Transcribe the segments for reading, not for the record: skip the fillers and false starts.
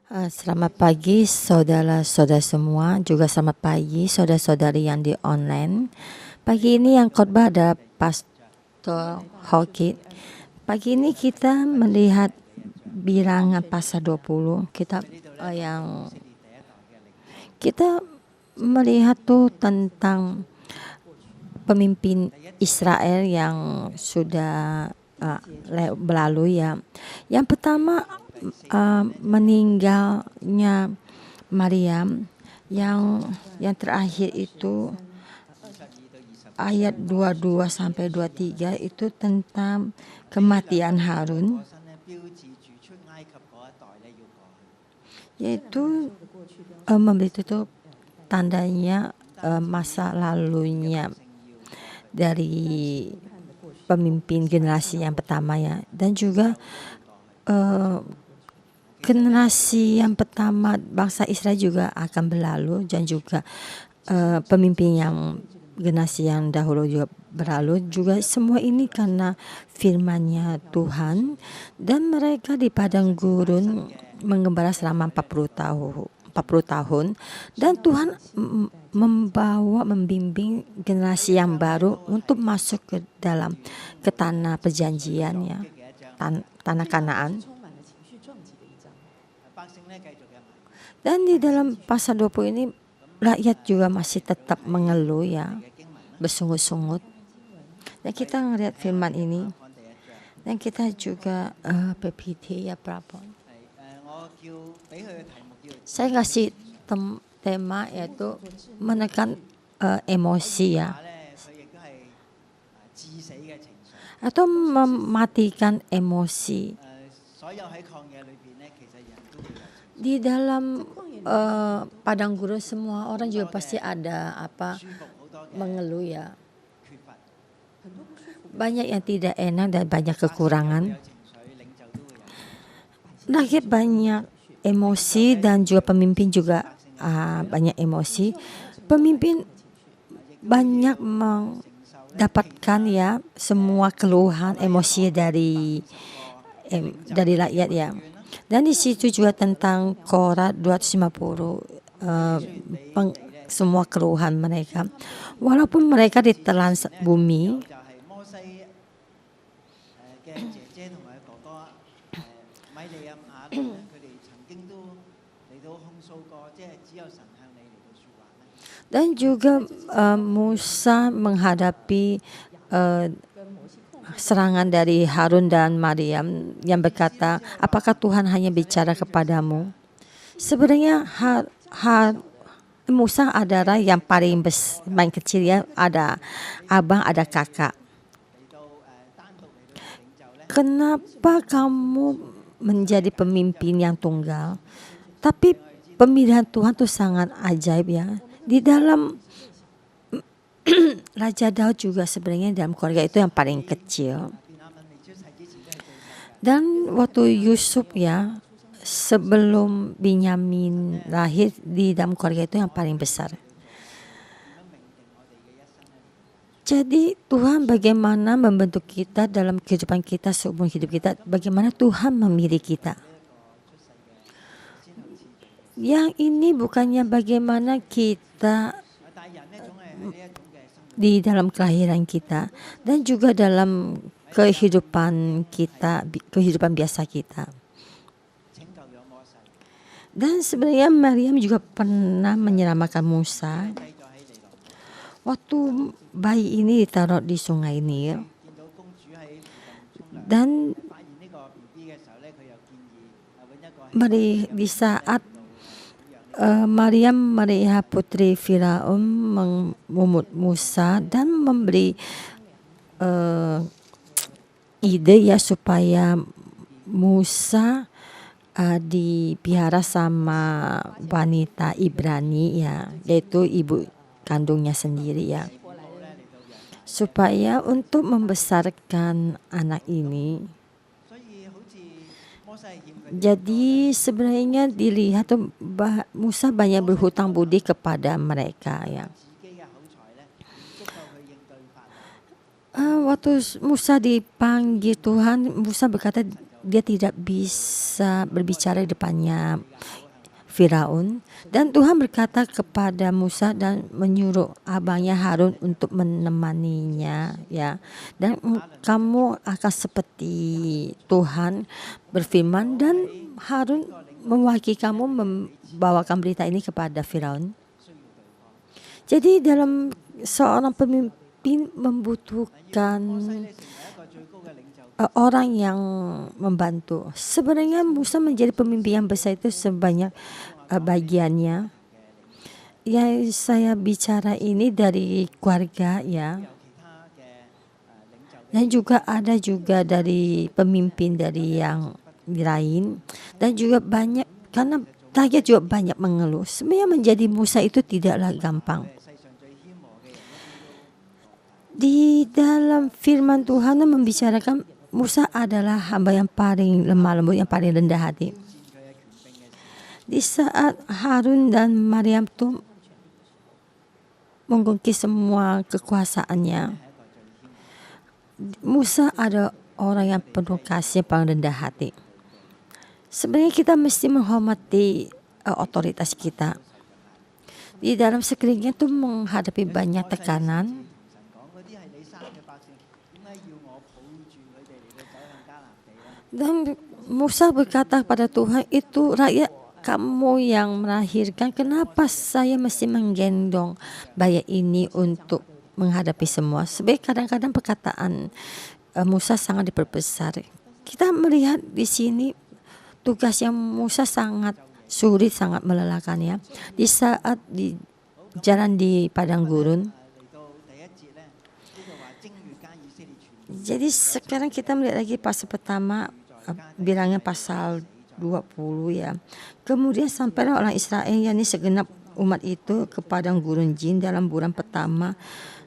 Selamat pagi saudara-saudara semua, juga selamat pagi saudara-saudari yang di online. Pagi ini yang khotbah adalah Pastor Hoki. Pagi ini kita melihat bilangan pasal 20. Kita melihat tuh tentang pemimpin Israel yang sudah berlalu ya. Yang pertama meninggalnya Maryam, yang terakhir itu ayat 22 sampai 23 itu tentang kematian Harun, yaitu memberitahu tandanya masa lalunya dari pemimpin generasi yang pertama ya, dan juga generasi yang pertama bangsa Israel juga akan berlalu, dan juga pemimpin yang generasi yang dahulu juga berlalu juga. Semua ini karena firman-Nya Tuhan, dan mereka di padang gurun mengembara selama 40 tahun, dan Tuhan membimbing generasi yang baru untuk masuk ke tanah perjanjian ya, tanah Kanaan. Dan di dalam pasal 20 ini rakyat juga masih tetap mengeluh ya, bersungut-sungut. Dan kita ngelihat firman ini, dan kita juga PPT ya Prabon. Saya kasih tema yaitu menekan emosi ya, atau mematikan emosi. Di dalam padang gurun semua orang juga pasti ada mengeluh ya. Banyak yang tidak enak dan banyak kekurangan. Rakyat banyak emosi, dan juga pemimpin juga banyak emosi. Pemimpin banyak mendapatkan ya semua keluhan emosi dari rakyat ya. Dan di situ juga tentang Korat 250 semua keluhan mereka. Walaupun mereka ditelan bumi, dan juga Musa menghadapi serangan dari Harun dan Maryam yang berkata, apakah Tuhan hanya bicara kepadamu? Sebenarnya Musa adalah yang paling kecil ya, ada abang, ada kakak. Kenapa kamu menjadi pemimpin yang tunggal? Tapi pemilihan Tuhan itu sangat ajaib ya. Di dalam Raja Daud juga sebenarnya dalam keluarga itu yang paling kecil. Dan waktu Yusuf ya, sebelum Binyamin lahir, di dalam keluarga itu yang paling besar. Jadi Tuhan bagaimana membentuk kita dalam kehidupan kita, seumur hidup kita, bagaimana Tuhan memilih kita. Yang ini bukannya bagaimana kita di dalam kelahiran kita, dan juga dalam kehidupan kita, kehidupan biasa kita. Dan sebenarnya Maryam juga pernah menyelamatkan Musa. Waktu bayi ini ditaruh di sungai Nil, dan di saat Maryam melihat putri Firaun memungut Musa dan memberi ide ya supaya Musa dipelihara sama wanita Ibrani ya, yaitu ibu kandungnya sendiri ya, supaya untuk membesarkan anak ini. Jadi sebenarnya dilihat tuh Musa banyak berhutang budi kepada mereka ya. Waktu Musa dipanggil Tuhan, Musa berkata, dia tidak bisa berbicara di depannya Firaun, dan Tuhan berkata kepada Musa dan menyuruh abangnya Harun untuk menemaninya, ya. Dan kamu akan seperti Tuhan berfirman, dan Harun mewakili kamu membawakan berita ini kepada Firaun. Jadi dalam seorang pemimpin membutuhkan orang yang membantu. Sebenarnya Musa menjadi pemimpin yang besar itu sebanyak bagiannya. Yang saya bicara ini dari keluarga, ya. Dan juga ada juga dari pemimpin dari yang lain, dan juga banyak, karena rakyat juga banyak mengeluh. Sebenarnya menjadi Musa itu tidaklah gampang. Di dalam firman Tuhan membicarakan Musa adalah hamba yang paling lemah lembut, yang paling rendah hati. Di saat Harun dan Maryam itu menggengki semua kekuasaannya, Musa ada orang yang penuh kasih, paling rendah hati. Sebenarnya kita mesti menghormati otoritas kita. Di dalam sekelilingnya itu menghadapi banyak tekanan. Dan Musa berkata kepada Tuhan, itu rakyat kamu yang melahirkan, kenapa saya mesti menggendong bayi ini untuk menghadapi semua? Sebenarnya kadang-kadang perkataan Musa sangat diperbesar. Kita melihat di sini tugas yang Musa sangat sulit, sangat melelahkan, ya. Di saat di jalan di padang gurun. Jadi sekarang kita melihat lagi pasal pertama, bilangnya pasal 20, ya. Kemudian sampailah orang Israel, yakni segenap umat itu, ke padang gurun Zin dalam bulan pertama.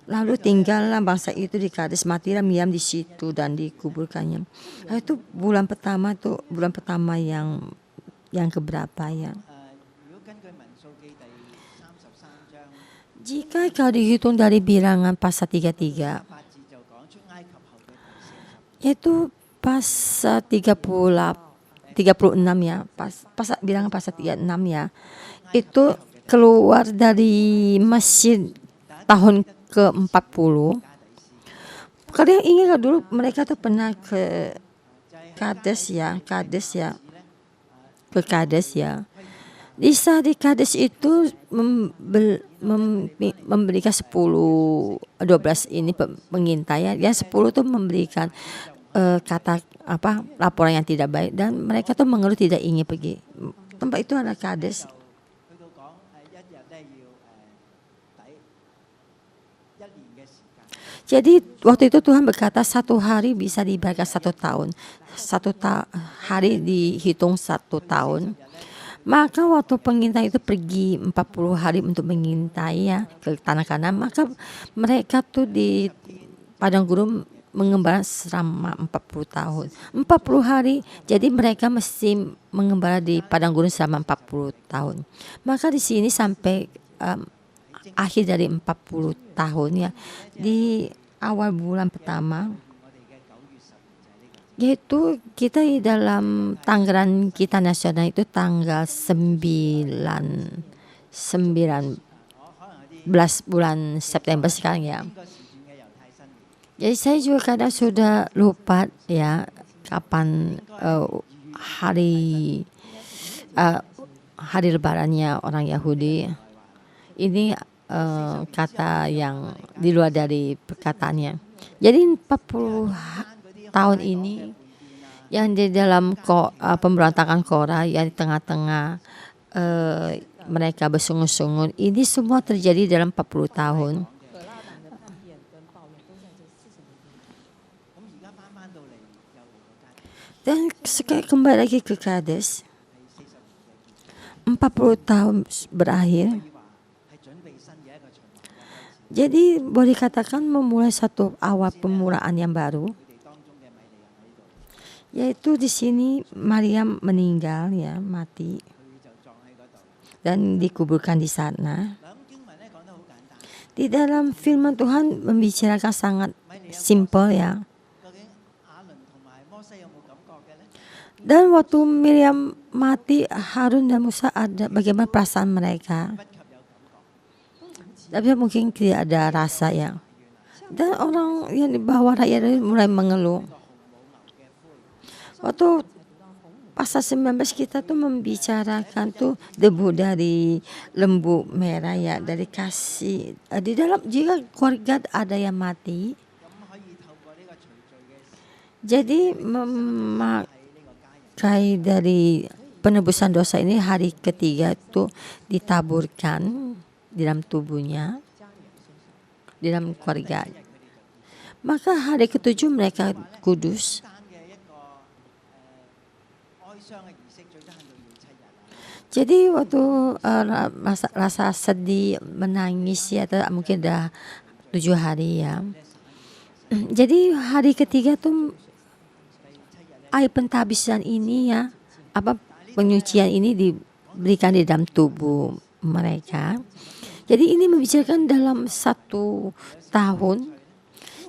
Lalu tinggallah bangsa itu di Kades, matilah Miriam di situ dan dikuburkannya. Nah, itu bulan pertama, itu bulan pertama yang keberapa, ya. Jika kau dihitung dari bilangan pasal 33, yaitu pasal 36, ya, pasal bilangan pasal 36, ya, itu keluar dari Mesir tahun ke-40. Kalian ingat dulu mereka tuh pernah ke Kades, ya, ke Kades, ya. Di saat di Kades itu memberikan 12 ini pengintai, ya. Yang 10 tuh memberikan kata laporan yang tidak baik, dan mereka tuh mengeluh tidak ingin pergi. Tempat itu adalah Kades. Jadi waktu itu Tuhan berkata 1 hari bisa diibaratkan 1 tahun. 1 hari dihitung 1 tahun. Maka waktu pengintai itu pergi 40 hari untuk mengintai, ya, ke tanah Kanaan, maka mereka tuh di padang gurun mengembara selama 40 tahun. 40 hari, jadi mereka mesti mengembara di padang gurun selama 40 tahun. Maka di sini sampai akhir dari 40 tahun, ya, di awal bulan pertama, yaitu kita di dalam tanggalan kita nasional itu tanggal 19 bulan September sekarang, ya. Jadi saya juga kadang sudah lupa, ya, kapan hari lebarannya orang Yahudi. Ini kata yang di luar dari perkataannya. Jadi 40 tahun ini yang di dalam pemberontakan Korah, yang di tengah-tengah mereka bersungut-sungut, ini semua terjadi dalam 40 tahun. Dan sekarang kembali lagi ke Kades, 40 tahun berakhir. Jadi boleh katakan memulai satu awal pemulaan yang baru, yaitu di sini Maryam meninggal, ya, mati dan dikuburkan di sana. Di dalam firman Tuhan membicarakan sangat simpel, ya. Dan waktu Miriam mati, Harun dan Musa ada bagaimana perasaan mereka? Tapi mungkin tidak ada rasa ya. Dan orang yang di bawah rakyat itu mulai mengeluh. Waktu pasal 19 kita tuh membicarakan tuh debu dari lembu merah ya, dari kasih. Di dalam jika keluarga ada yang mati, jadi memakai dari penebusan dosa ini hari ketiga itu ditaburkan di dalam tubuhnya, di dalam keluarga. Maka hari ketujuh mereka kudus. Jadi waktu rasa sedih, menangis ya, mungkin dah 7 hari ya. Jadi hari ketiga tuh air pentabisan ini ya, penyucian ini diberikan di dalam tubuh mereka. Jadi ini membicarakan dalam 1 tahun.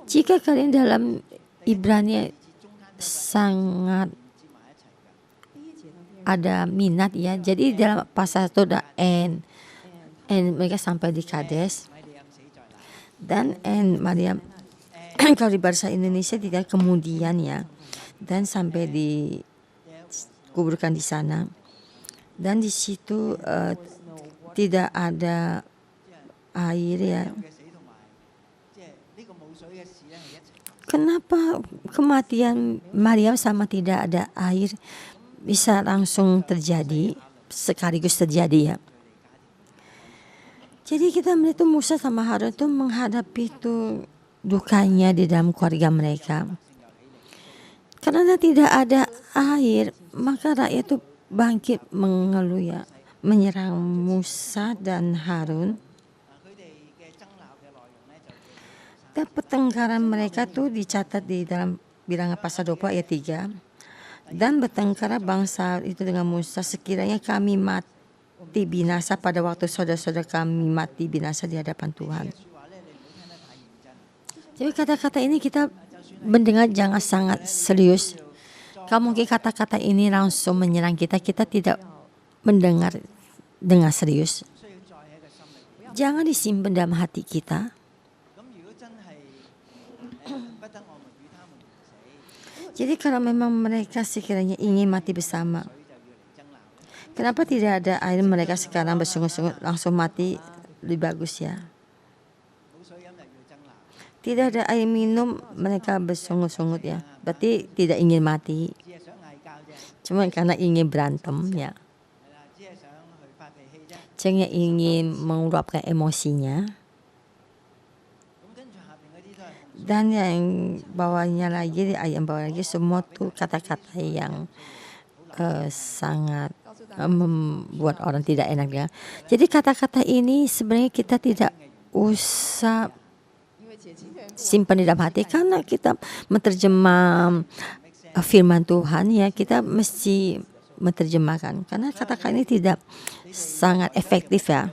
Jika kalian dalam Ibrani sangat ada minat ya, jadi dalam pasal itu ada N mereka sampai di Kades, dan Maryam kalau di bahasa Indonesia tidak kemudian ya, dan sampai dikuburkan di sana, dan di situ tidak ada air ya. Kenapa kematian Maryam sama tidak ada air bisa langsung terjadi, sekaligus terjadi ya? Jadi kita melihat Musa sama Harun itu menghadapi itu dukanya di dalam keluarga mereka. Karena tidak ada air, maka rakyat itu bangkit mengeluh ya, menyerang Musa dan Harun. Dan pertengkaran mereka tuh dicatat di dalam Bilangan pasal 20 ayat 3. Dan bertengkar bangsa itu dengan Musa, sekiranya kami mati binasa pada waktu saudara-saudara kami mati binasa di hadapan Tuhan. Jadi kata-kata ini kita mendengar jangan sangat serius. Kalau mungkin kata-kata ini langsung menyerang kita, kita tidak mendengar dengan serius. Jangan disimpan dalam hati kita. Jadi kalau memang mereka sekiranya ingin mati bersama, kenapa tidak ada air mereka sekarang bersungut-sungut langsung mati, lebih bagus ya. Tidak ada air minum mereka bersungut-sungut ya, berarti tidak ingin mati, cuma karena ingin berantem ya, cuma ingin menguapkan emosinya. Dan yang bawahnya lagi, ayat bawah lagi, semua tuh kata-kata yang sangat membuat orang tidak enak ya. Jadi kata-kata ini sebenarnya kita tidak usah simpan di dalam hati, karena kita menerjemah firman Tuhan ya, kita mesti menerjemahkan, karena kata-kata ini tidak sangat efektif ya.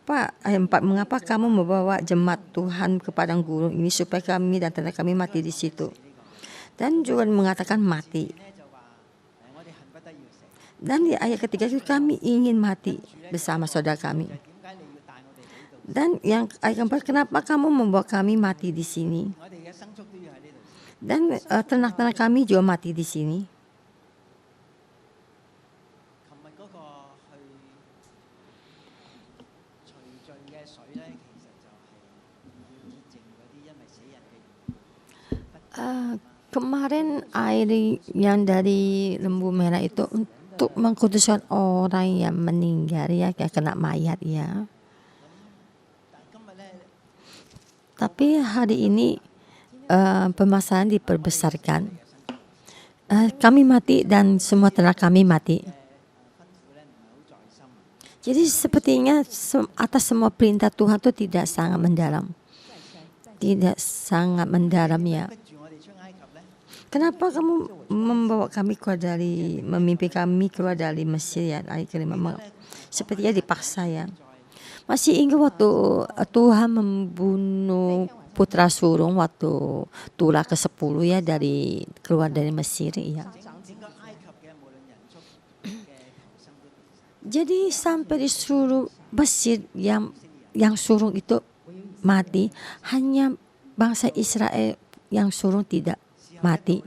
Ayat 4, mengapa kamu membawa jemaat Tuhan ke padang gurun ini supaya kami dan tanda kami mati di situ? Dan juga mengatakan mati. Dan di ayat ketiga itu kami ingin mati bersama saudara kami. Dan yang ayat keempat, kenapa kamu membawa kami mati di sini? Dan ternak-ternak kami juga mati di sini. Kemarin air yang dari lembu merah itu untuk mengkuduskan orang yang meninggal ya, kayak kena mayat ya. Tapi hari ini permasalahan diperbesarkan. Kami mati dan semua ternak kami mati. Jadi sepertinya atas semua perintah Tuhan itu tidak sangat mendalam. Tidak sangat mendalam ya. Kenapa kamu membawa kami keluar dari, memimpin kami keluar dari Mesir ya, ayat kelima, sepertinya dipaksa ya. Masih ingat waktu Tuhan membunuh putra sulung waktu Tura ke-10 ya dari keluar dari Mesir ya. Jadi sampai di seluruh Mesir yang sulung itu mati, hanya bangsa Israel yang sulung tidak mati.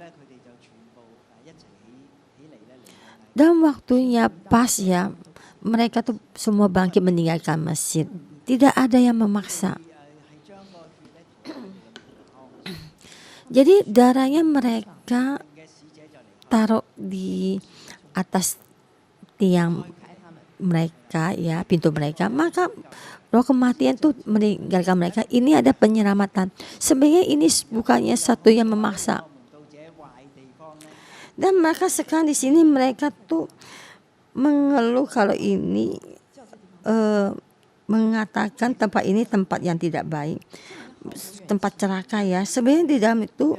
Dan waktunya pas ya, mereka tuh semua bangkit meninggalkan Mesir. Tidak ada yang memaksa. Jadi darahnya mereka taruh di atas tiang mereka ya, pintu mereka, maka roh kematian itu meninggalkan mereka. Ini ada penyelamatan. Sebenarnya ini bukannya satu yang memaksa. Dan maka sekarang di sini mereka tuh mengeluh kalau ini mengatakan tempat ini tempat yang tidak baik, tempat celaka ya. Sebenarnya di dalam itu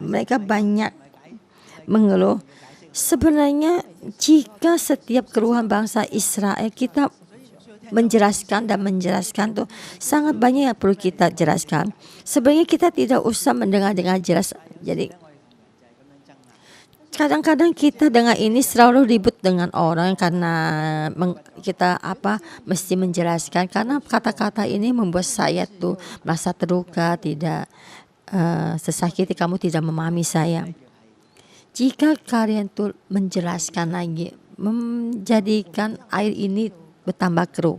mereka banyak mengeluh. Sebenarnya jika setiap keluhan bangsa Israel kita menjelaskan tuh sangat banyak yang perlu kita jelaskan. Sebenarnya kita tidak usah mendengar jelas. Jadi kadang-kadang kita dengan ini selalu ribut dengan orang karena kita mesti menjelaskan, karena kata-kata ini membuat saya tuh merasa terluka, tidak sesakiti kamu tidak memahami saya. Jika kalian tuh menjelaskan lagi, menjadikan air ini bertambah keruh.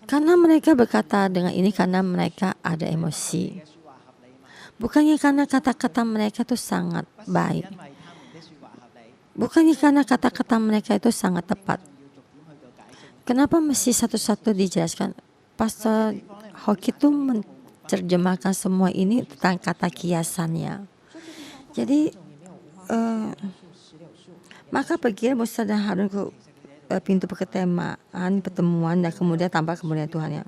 Karena mereka berkata dengan ini karena mereka ada emosi. Bukannya karena kata-kata mereka itu sangat baik. Bukannya karena kata-kata mereka itu sangat tepat. Kenapa mesti satu-satu dijelaskan? Pastor Hoki itu terjemahkan semua ini tentang kata kiasannya. Jadi maka pergilah Musa dan Harun ke pintu perketemaan pertemuan dan kemudian tampak kemuliaan Tuhan ya.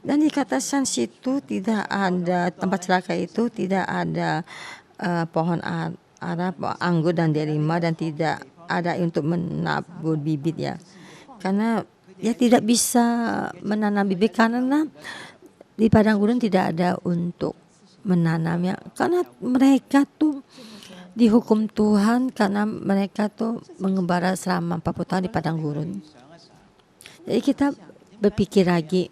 Dan dikatakan situ tidak ada tempat celaka itu, tidak ada pohon ara, anggur dan delima, dan tidak ada untuk menabur bibit ya. Karena ya tidak bisa menanam bibit karena di padang gurun tidak ada untuk menanamnya, karena mereka tuh dihukum Tuhan karena mereka tuh mengembara selama 40 tahun di padang gurun. Jadi kita berpikir lagi,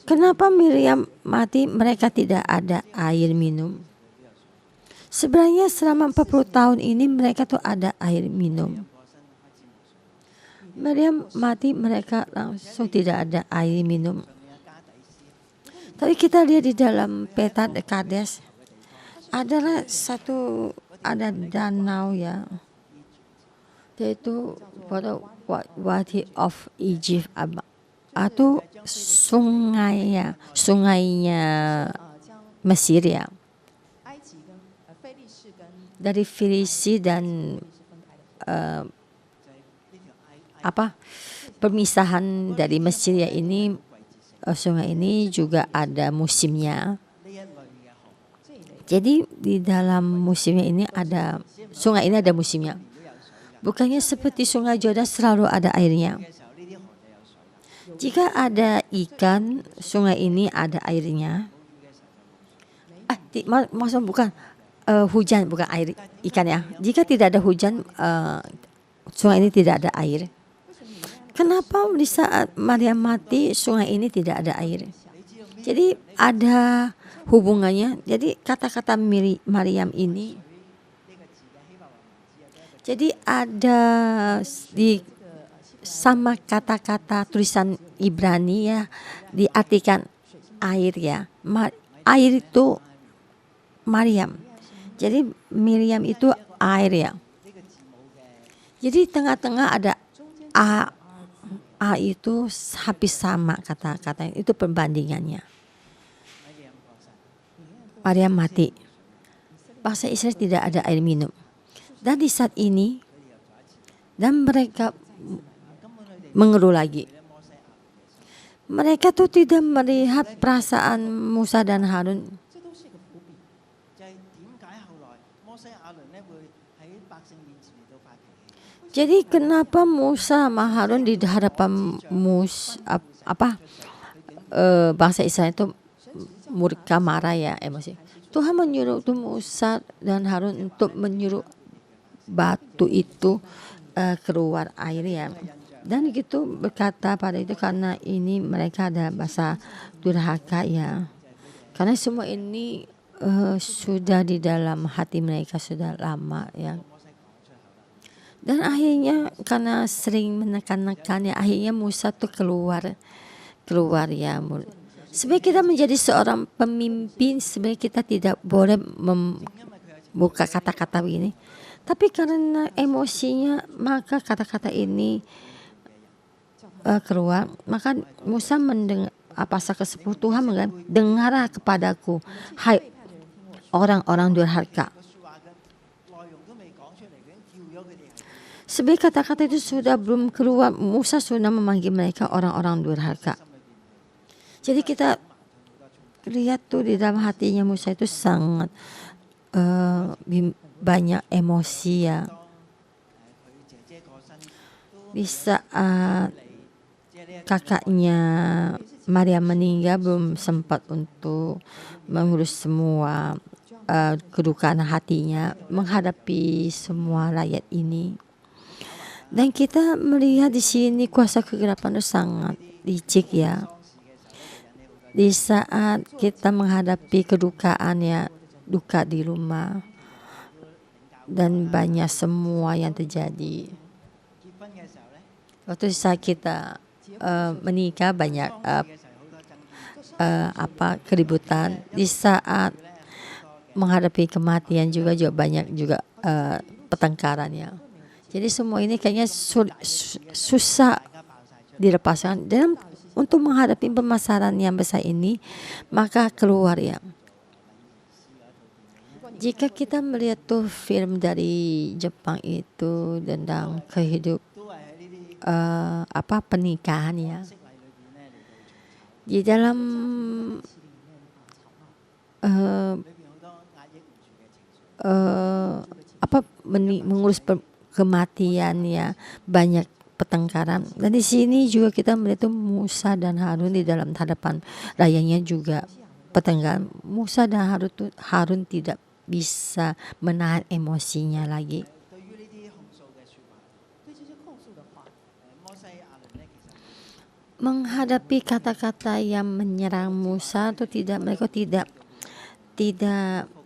kenapa Miriam mati mereka tidak ada air minum? Sebenarnya selama 40 tahun ini mereka tuh ada air minum. Miriam mati mereka langsung tidak ada air minum. Tapi kita lihat di dalam peta Kades adalah ada danau ya, yaitu Wadi of Egypt atau sungainya Mesir ya. Dari Filisi dan permisahan dari Mesir ya, ini sungai ini juga ada musimnya. Jadi di dalam musimnya ini ada sungai ini ada musimnya. Bukannya seperti sungai Jordan selalu ada airnya. Jika ada ikan, sungai ini ada airnya. Maksud bukan hujan, bukan air ikan ya. Jika tidak ada hujan, sungai ini tidak ada air. Kenapa di saat Maryam mati sungai ini tidak ada air? Jadi ada hubungannya. Jadi kata-kata Maryam ini, jadi ada di sama kata-kata tulisan Ibrani ya, diartikan air ya. Air itu Maryam. Jadi Miriam itu air ya. Jadi tengah-tengah ada A itu habis sama kata-kata itu perbandingannya. Maryam mati. Bangsa Israel tidak ada air minum. Dan di saat ini dan mereka mengeluh lagi. Mereka tuh tidak melihat perasaan Musa dan Harun. Jadi kenapa Musa sama Harun di hadapan bangsa Israel itu murka, marah ya, emosi. Tuhan menyuruh tuh Musa dan Harun untuk menyuruh batu itu keluar air ya. Dan gitu berkata pada itu karena ini mereka ada bahasa durhaka ya. Karena semua ini sudah di dalam hati mereka sudah lama ya. Dan akhirnya karena sering menekan-nekan ya, akhirnya Musa tuh keluar ya. Sebenarnya kita menjadi seorang pemimpin, sebenarnya kita tidak boleh membuka kata-kata ini. Tapi karena emosinya maka kata-kata ini keluar. Maka Musa mendengar pasal ke-10, Tuhan mengatakan, dengarlah kepadaku, hai orang-orang durhaka. Sebenarnya kata-kata itu sudah belum keluar, Musa sudah memanggil mereka orang-orang durhaka. Jadi kita lihat tuh di dalam hatinya Musa itu sangat banyak emosi ya. Di saat kakaknya Maria meninggal belum sempat untuk mengurus semua kedukaan hatinya menghadapi semua rakyat ini. Dan kita melihat di sini kuasa kegelapan itu sangat licik ya. Di saat kita menghadapi kedukaan ya, duka di rumah dan banyak semua yang terjadi. Waktu saat kita menikah banyak keributan. Di saat menghadapi kematian juga banyak juga pertengkaran ya. Jadi semua ini kayaknya susah dilepaskan. Dan untuk menghadapi permasalahan yang besar ini, maka keluar ya. Jika kita melihat tuh film dari Jepang itu tentang pernikahan ya. Di dalam mengurus kematian ya, banyak pertengkaran. Dan di sini juga kita melihat Musa dan Harun di dalam hadapan rayanya juga pertengkaran. Musa dan Harun tidak bisa menahan emosinya lagi. Menghadapi kata-kata yang menyerang Musa mereka tidak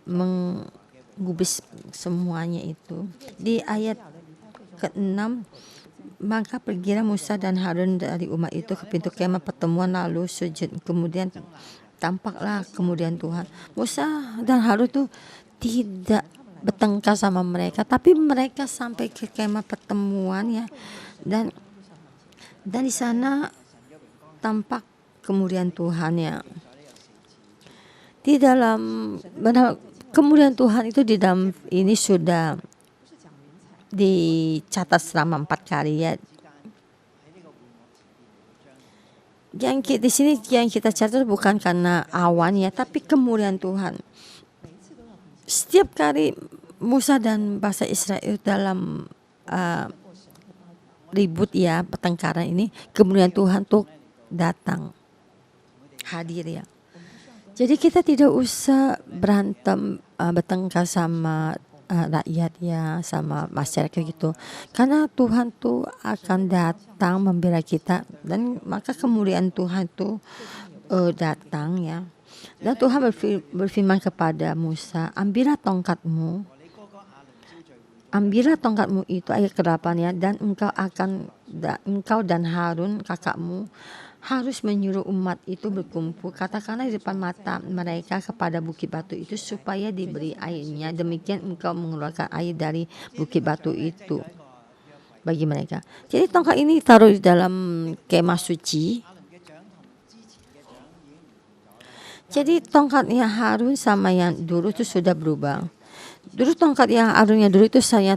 menggubris semuanya itu. Di ayat ke-6, maka pergilah Musa dan Harun dari umat itu ke pintu kemah pertemuan lalu sujud. Kemudian tampaklah kemudian Tuhan. Musa dan Harun itu tidak bertengkar sama mereka, tapi mereka sampai ke kemah pertemuan ya, dan di sana tampak kemuliaan Tuhan ya. Di dalam kemuliaan Tuhan itu di dalam ini sudah dicatat selama 4 kali ya. Yang di sini yang kita catat bukan karena awan ya, tapi kemuliaan Tuhan. Setiap kali Musa dan bangsa Israel dalam ribut ya, pertengkaran ini, kemuliaan Tuhan tuh datang, hadir ya. Jadi kita tidak usah berantem, bertengkar sama rakyat ya, sama masyarakat gitu, karena Tuhan tuh akan datang membela kita, dan maka kemuliaan Tuhan tuh datang ya. Dan Tuhan berfirman kepada Musa, ambillah tongkatmu itu, ayat ke-8 ya, dan engkau dan Harun kakakmu harus menyuruh umat itu berkumpul, katakanlah di depan mata mereka kepada bukit batu itu supaya diberi airnya, demikian engkau mengeluarkan air dari bukit batu itu bagi mereka. Jadi tongkat ini taruh di dalam kemah suci. Jadi tongkatnya Harun sama yang dulu itu sudah berubah. Dulu tongkat yang Harun yang dulu itu saya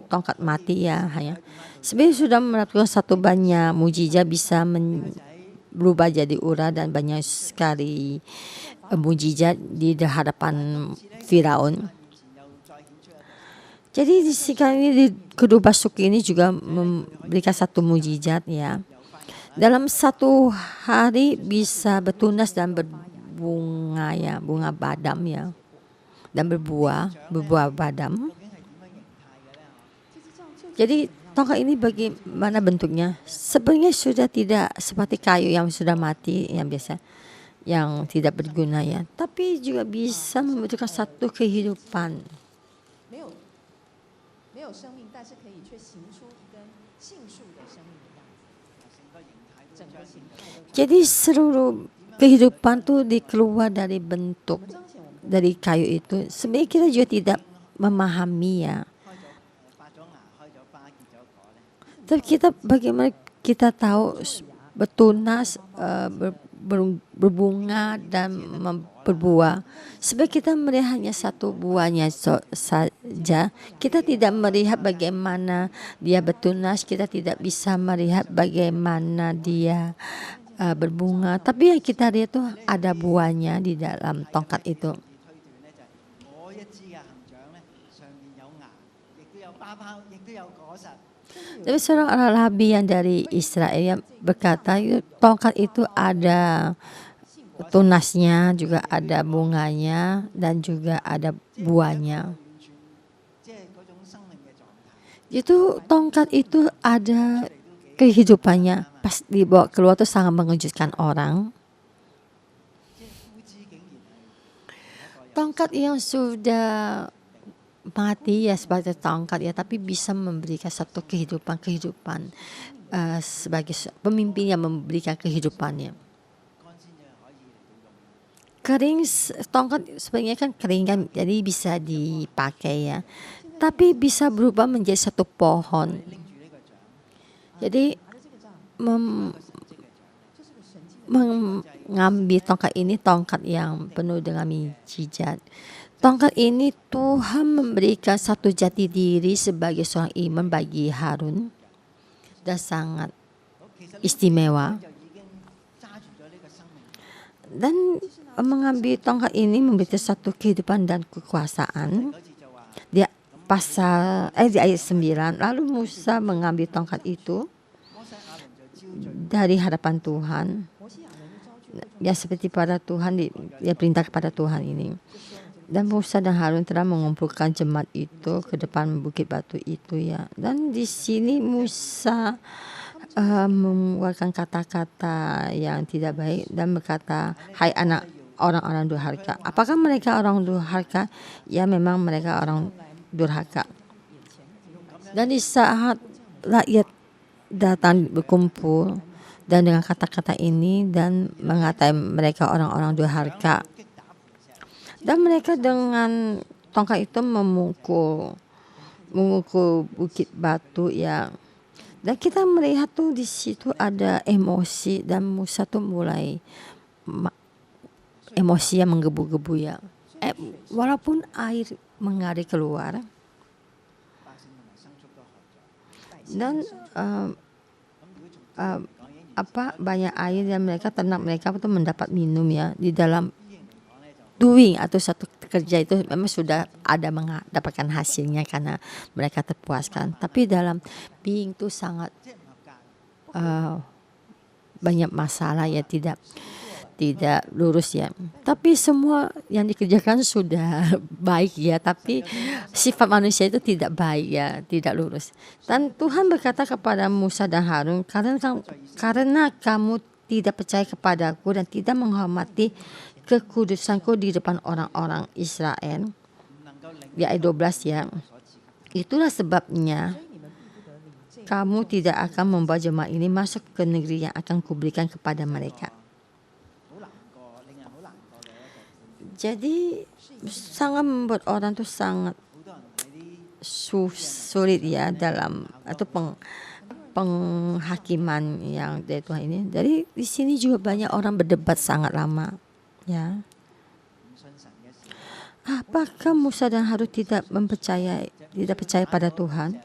tongkat mati ya, hanya sebenarnya sudah melakukan satu banyak mujizat, bisa berubah jadi ular dan banyak sekali mujizat di hadapan Firaun. Jadi di sini di kedua basuki ini juga memberikan satu mujizat ya. Dalam satu hari bisa bertunas dan berbunga ya, bunga badam ya, dan berbuah badam. Jadi tongkat ini bagaimana bentuknya? Sebenarnya sudah tidak seperti kayu yang sudah mati yang biasa, yang tidak berguna ya, tapi juga bisa membentukkan satu kehidupan. Jadi seluruh kehidupan tuh dikeluar dari bentuk dari kayu itu. Sebenarnya kita juga tidak memahami ya. Tapi kita bagaimana kita tahu bertunas, berbunga dan berbuah. Sebab kita melihat hanya satu buahnya saja. Kita tidak melihat bagaimana dia bertunas. Kita tidak bisa melihat bagaimana dia berbunga. Tapi yang kita lihat tuh ada buahnya di dalam tongkat itu. Tapi seorang rabi yang dari Israel yang berkata tongkat itu ada tunasnya, juga ada bunganya, dan juga ada buahnya. Itu tongkat itu ada kehidupannya. Pas dibawa keluar tuh sangat mengejutkan orang. Tongkat yang sudah mati ya sebagai tongkat ya, tapi bisa memberikan satu kehidupan sebagai pemimpin yang memberikan kehidupannya. Kering, tongkat sebenarnya kan kering kan, jadi bisa dipakai ya, tapi bisa berubah menjadi satu pohon. Jadi mengambil tongkat ini, tongkat yang penuh dengan mujizat. Tongkat ini Tuhan memberikan satu jati diri sebagai seorang imam bagi Harun dan sangat istimewa. Dan mengambil tongkat ini memberikan satu kehidupan dan kekuasaan. Di pasal di ayat 9, lalu Musa mengambil tongkat itu dari hadapan Tuhan. Ya seperti pada Tuhan dia perintah kepada Tuhan ini. Dan Musa dan Harun telah mengumpulkan jemaat itu ke depan bukit batu itu ya. Dan di sini Musa mengeluarkan kata-kata yang tidak baik dan berkata, hai anak orang-orang durhaka. Apakah mereka orang durhaka? Ya memang mereka orang durhaka. Dan di saat rakyat datang berkumpul dan dengan kata-kata ini dan mengatakan mereka orang-orang durhaka. Dan mereka dengan tongkat itu memukul bukit batu ya. Dan kita melihat tuh di situ ada emosi dan Musa tuh mulai emosi yang menggebu-gebu ya. Walaupun air mengalir keluar dan banyak air dan ternak mereka itu mendapat minum ya di dalam doing atau satu kerja itu memang sudah ada mendapatkan hasilnya karena mereka terpuaskan. Tapi dalam being itu sangat banyak masalah ya, tidak lurus ya. Tapi semua yang dikerjakan sudah baik ya, tapi sifat manusia itu tidak baik ya, tidak lurus. Dan Tuhan berkata kepada Musa dan Harun, karena kamu tidak percaya kepadaku dan tidak menghormati kekudusanku di depan orang-orang Israel. Di ayat 12 ya. Itulah sebabnya kamu tidak akan membawa jemaah ini masuk ke negeri yang akan kuberikan kepada mereka. Jadi sangat membuat orang tuh sangat sulit ya dalam atau penghakiman yang dari Tuhan ini. Jadi di sini juga banyak orang berdebat sangat lama. Ya, apakah Musa dan Harun tidak percaya pada Tuhan?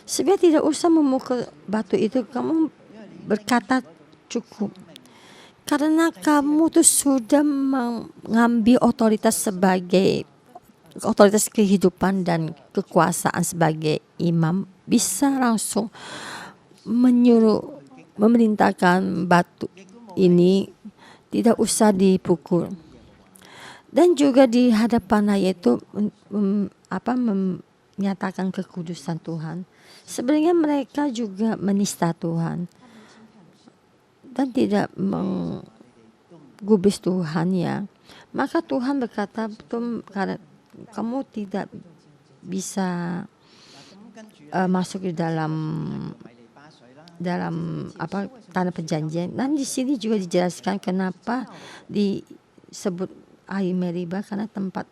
Sebenarnya tidak usah memukul batu itu, kamu berkata cukup. Karena kamu tuh sudah mengambil otoritas sebagai otoritas kehidupan dan kekuasaan sebagai imam bisa langsung menyuruh, memerintahkan batu ini tidak usah dipukul. Dan juga di hadapan yaitu menyatakan kekudusan Tuhan. Sebenarnya mereka juga menista Tuhan dan tidak menggubris Tuhan ya. Maka Tuhan berkata, karena kamu tidak bisa masuk di dalam tanah perjanjian. Dan di sini juga dijelaskan kenapa disebut air Meriba, karena tempat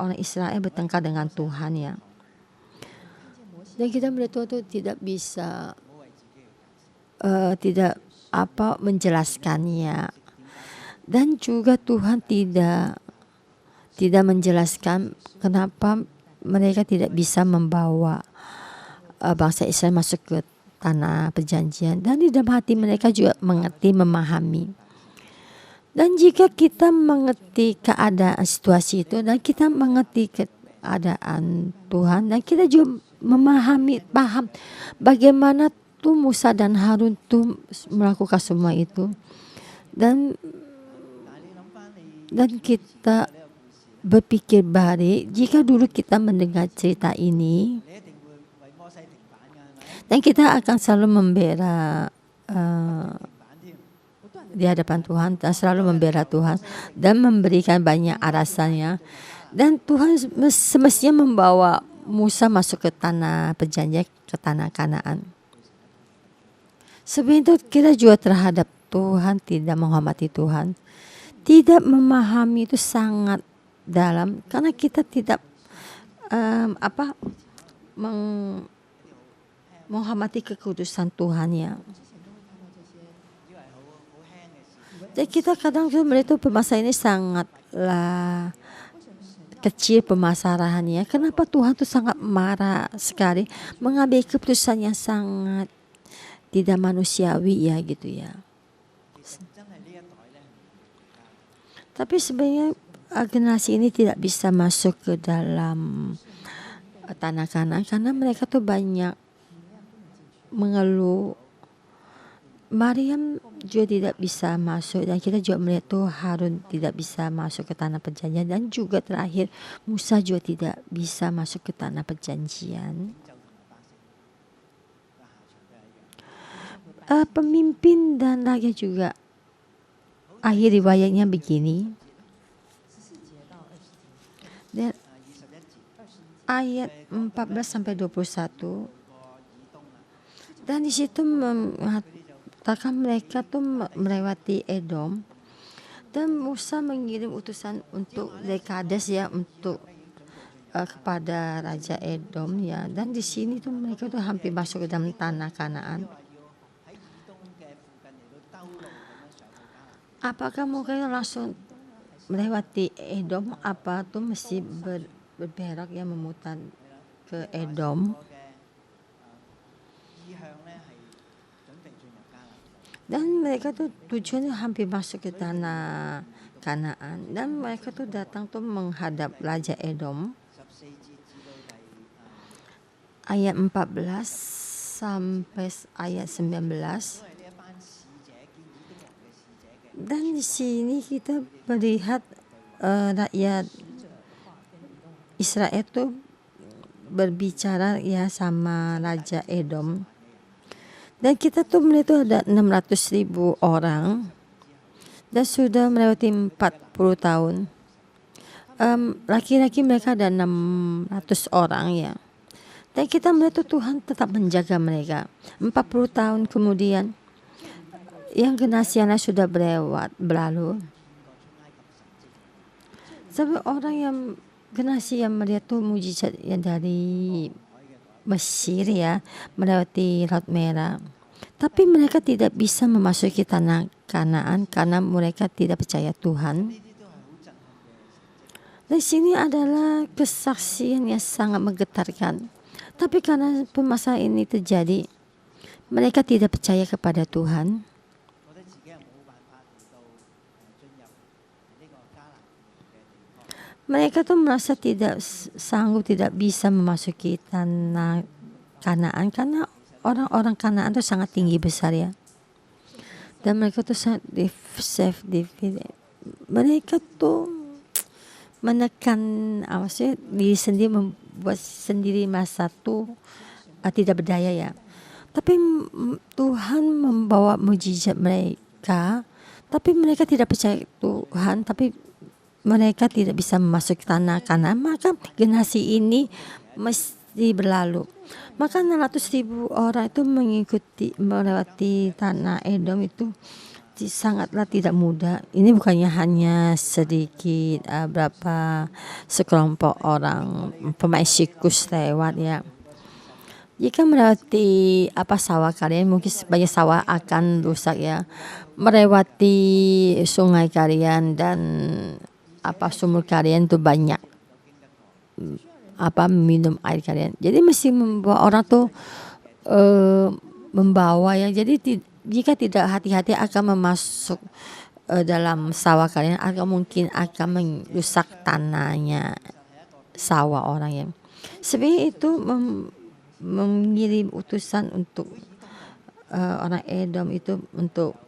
orang Israel bertengkar dengan Tuhan ya. Dan kita melihat Tuhan itu tidak bisa menjelaskannya. Dan juga Tuhan tidak menjelaskan kenapa mereka tidak bisa membawa bangsa Israel masuk ke tanah perjanjian. Dan di dalam hati mereka juga mengerti, memahami. Dan jika kita mengerti keadaan situasi itu, dan kita mengerti keadaan Tuhan, dan kita juga paham bagaimana tuh Musa dan Harun tuh melakukan semua itu. Dan kita berpikir balik, jika dulu kita mendengar cerita ini, dan kita akan selalu membela di hadapan Tuhan, dan selalu membela Tuhan dan memberikan banyak alasannya. Dan Tuhan semestinya membawa Musa masuk ke tanah perjanjian, ke tanah Kanaan. Sebenarnya itu kita juga terhadap Tuhan tidak menghormati Tuhan, tidak memahami itu sangat dalam, karena kita tidak menghormati kekudusan Tuhan ya. Jadi kita kadang melihat permasalahan ini sangatlah kecil permasalahannya. Kenapa Tuhan tuh sangat marah sekali, mengambil keputusan yang sangat tidak manusiawi ya gitu ya. Tapi sebenarnya generasi ini tidak bisa masuk ke dalam tanah Kanaan karena mereka tuh banyak mengeluh. Maryam juga tidak bisa masuk, dan kita juga melihat tuh Harun tidak bisa masuk ke tanah perjanjian, dan juga terakhir Musa juga tidak bisa masuk ke tanah perjanjian. Pemimpin dan rakyat juga akhir riwayatnya begini. Dan ayat 14 sampai 21. Dan di situ mengatakan mereka tuh melewati Edom, dan Musa mengirim utusan untuk dari Kades ya, untuk kepada Raja Edom ya. Dan di sini tuh mereka tuh hampir masuk ke dalam tanah Kanaan. Apakah mungkin langsung melewati Edom, apa tuh mesti berberak yang memutar ke Edom? Dan mereka tuh tujuannya hampir masuk ke tanah Kanaan, dan mereka tuh datang tuh menghadap Raja Edom. Ayat 14 sampai ayat 19. Dan di sini kita melihat rakyat Israel itu berbicara ya sama Raja Edom. Dan kita tuh melihat ada 600.000 orang dan sudah melewati 40 tahun. Laki-laki mereka ada 600 orang ya. Dan kita melihat Tuhan tetap menjaga mereka. 40 tahun kemudian, yang generasi yang sudah berlalu. Sampai orang yang generasi yang melihat tuh mujizat yang dari Mesir ya, melewati Laut Merah. Tapi mereka tidak bisa memasuki tanah Kanaan karena mereka tidak percaya Tuhan. Di sini adalah kesaksian yang sangat menggetarkan. Tapi karena permasalahan ini terjadi, mereka tidak percaya kepada Tuhan. Mereka tuh merasa tidak sanggup, tidak bisa memasuki tanah Kanaan karena orang-orang Kanaan tuh sangat tinggi besar ya. Dan mereka tuh sangat self defeated. Mereka tuh menekan maksudnya diri sendiri, membuat sendiri masa tuh tidak berdaya ya. Tapi Tuhan membawa mujizat mereka, tapi mereka tidak percaya Tuhan, tapi mereka tidak bisa memasuki tanah Kanaan. Maka generasi ini mesti berlalu. Maka 600.000 orang itu melewati tanah Edom itu sangatlah tidak mudah. Ini bukannya hanya sedikit berapa sekelompok orang pemain sikus lewat ya. Jika melewati sawah kalian, mungkin banyak sawah akan rusak ya. Melewati sungai kalian dan sumur kalian tuh banyak minum air kalian. Jadi mesti membawa orang tuh membawa ya. Jadi jika tidak hati-hati akan memasuk dalam sawah kalian, mungkin akan merusak tanahnya sawah orang ya. Sebenarnya itu mengirim utusan untuk orang Edom itu untuk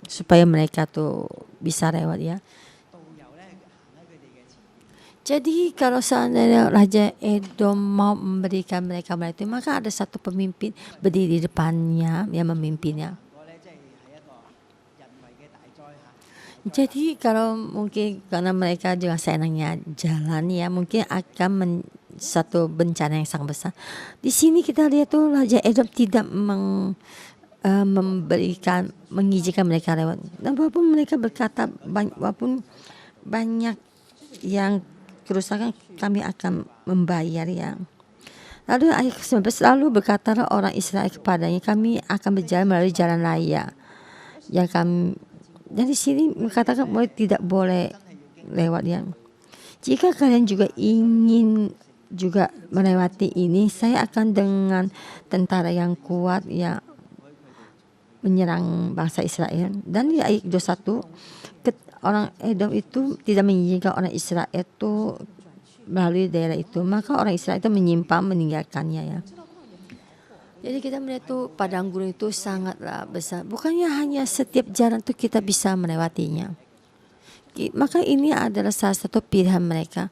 supaya mereka tuh bisa lewat ya. Jadi kalau seandainya Raja Edom mau memberikan mereka itu, maka ada satu pemimpin berdiri di depannya yang memimpinnya. Jadi kalau mungkin karena mereka juga senangnya jalan ya, mungkin akan satu bencana yang sangat besar. Di sini kita lihat tuh Raja Edom tidak mengizinkan mereka lewat. Dan walaupun mereka berkata walaupun banyak yang kerusakan, kami akan membayar ya. Lalu ayat 19, lalu berkatalah orang Israel kepadanya, kami akan berjalan melalui jalan raya yang kami. Dan di sini mengatakan tidak boleh lewat ya. Jika kalian juga ingin juga melewati ini, saya akan dengan tentara yang kuat ya menyerang bangsa Israel. Dan di ayat 21, orang Edom itu tidak mengizinkan orang Israel itu melalui daerah itu, maka orang Israel itu menyimpang meninggalkannya ya. Jadi kita melihat tuh padang gurun itu sangatlah besar. Bukannya hanya setiap jalan tuh kita bisa melewatinya. Maka ini adalah salah satu pilihan mereka.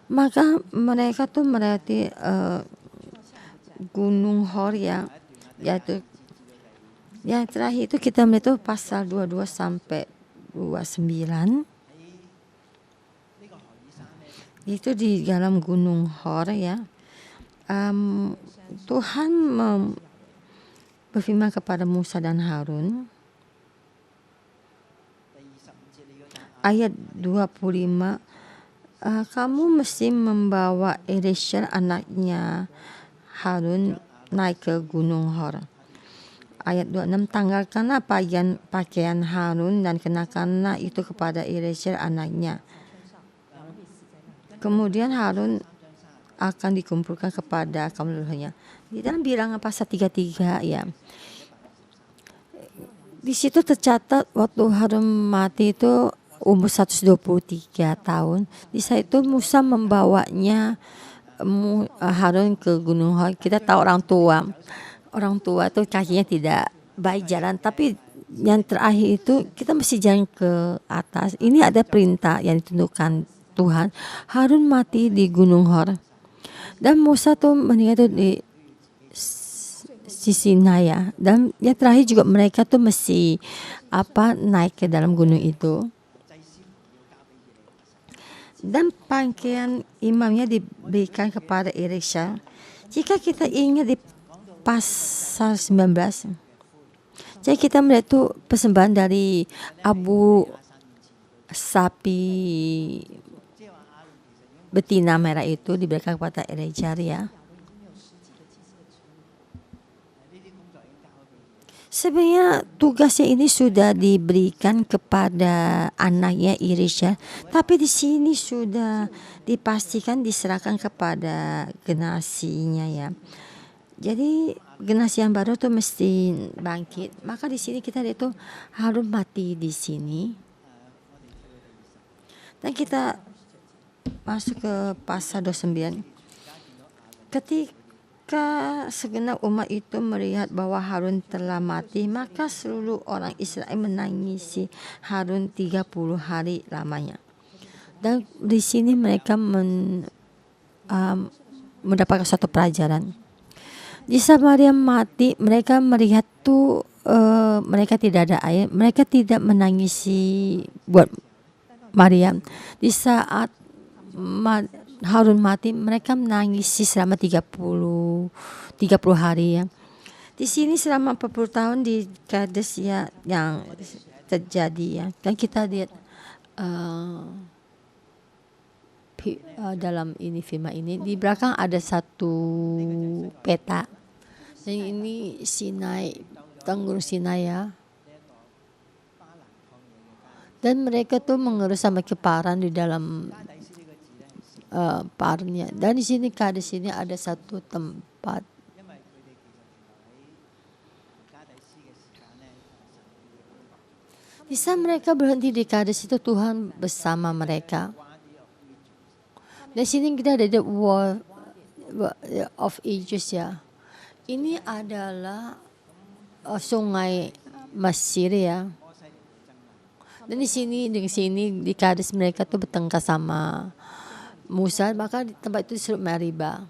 Maka mereka tuh melewati Gunung Hor ya, yaitu yang terakhir itu kita melihat tuh pasal 22 sampai 29 itu di dalam Gunung Hor ya. Tuhan berfirman kepada Musa dan Harun, ayat 25, kamu mesti membawa Eliezer anaknya Harun naik ke Gunung Hor. Ayat 26, tanggalkanlah pakaian Harun dan kenakanlah itu kepada Eliezer anaknya. Kemudian Harun akan dikumpulkan kepada kaum leluhurnya. Di dalam Bilangan pasal 33 ya. Di situ tercatat waktu Harun mati itu umur 123 tahun. Di saat itu Musa membawanya Harun ke Gunung Hor. Kita tahu orang tua tuh kakinya tidak baik jalan, tapi yang terakhir itu kita mesti jalan ke atas. Ini ada perintah yang ditentukan Tuhan. Harun mati di Gunung Hor dan Musa tuh meninggal tuh di Sinai ya. Dan yang terakhir juga mereka tuh mesti naik ke dalam gunung itu. Dan pakaian imamnya diberikan kepada Eliezer. Jika kita ingat di pasal 19, jadi kita melihat tuh persembahan dari abu sapi betina merah itu diberikan kepada Eliezer ya. Sebenarnya tugasnya ini sudah diberikan kepada anaknya Eliezer, tapi di sini sudah dipastikan diserahkan kepada generasinya ya. Jadi generasi yang baru tuh mesti bangkit. Maka di sini kita lihat tuh Harun mati di sini. Dan kita masuk ke pasal 29. Ketika segenap umat itu melihat bahwa Harun telah mati, maka seluruh orang Israel menangisi Harun 30 hari lamanya. Dan di sini mereka mendapatkan suatu pelajaran. Di saat Maria mati, mereka melihat tuh mereka tidak ada air, mereka tidak menangisi buat Maria. Di saat Harun mati, mereka menangisi selama 30 hari ya. Di sini selama 40 tahun di Kades ya yang terjadi ya. Kan kita lihat dalam ini firman ini di belakang ada satu peta. Dan ini Sinai, Gunung Sinai ya. Dan mereka tuh mengerus sama keparan di dalam parnya. Dan di sini Kades ini ada satu tempat. Di saat mereka berhenti di Kades itu Tuhan bersama mereka. Di sini kita ada the Wall of Ages ya. Ini adalah sungai Mesir ya. Dan di sini di Kades mereka tuh bertengkar sama Musa, maka di tempat itu disebut Meribah.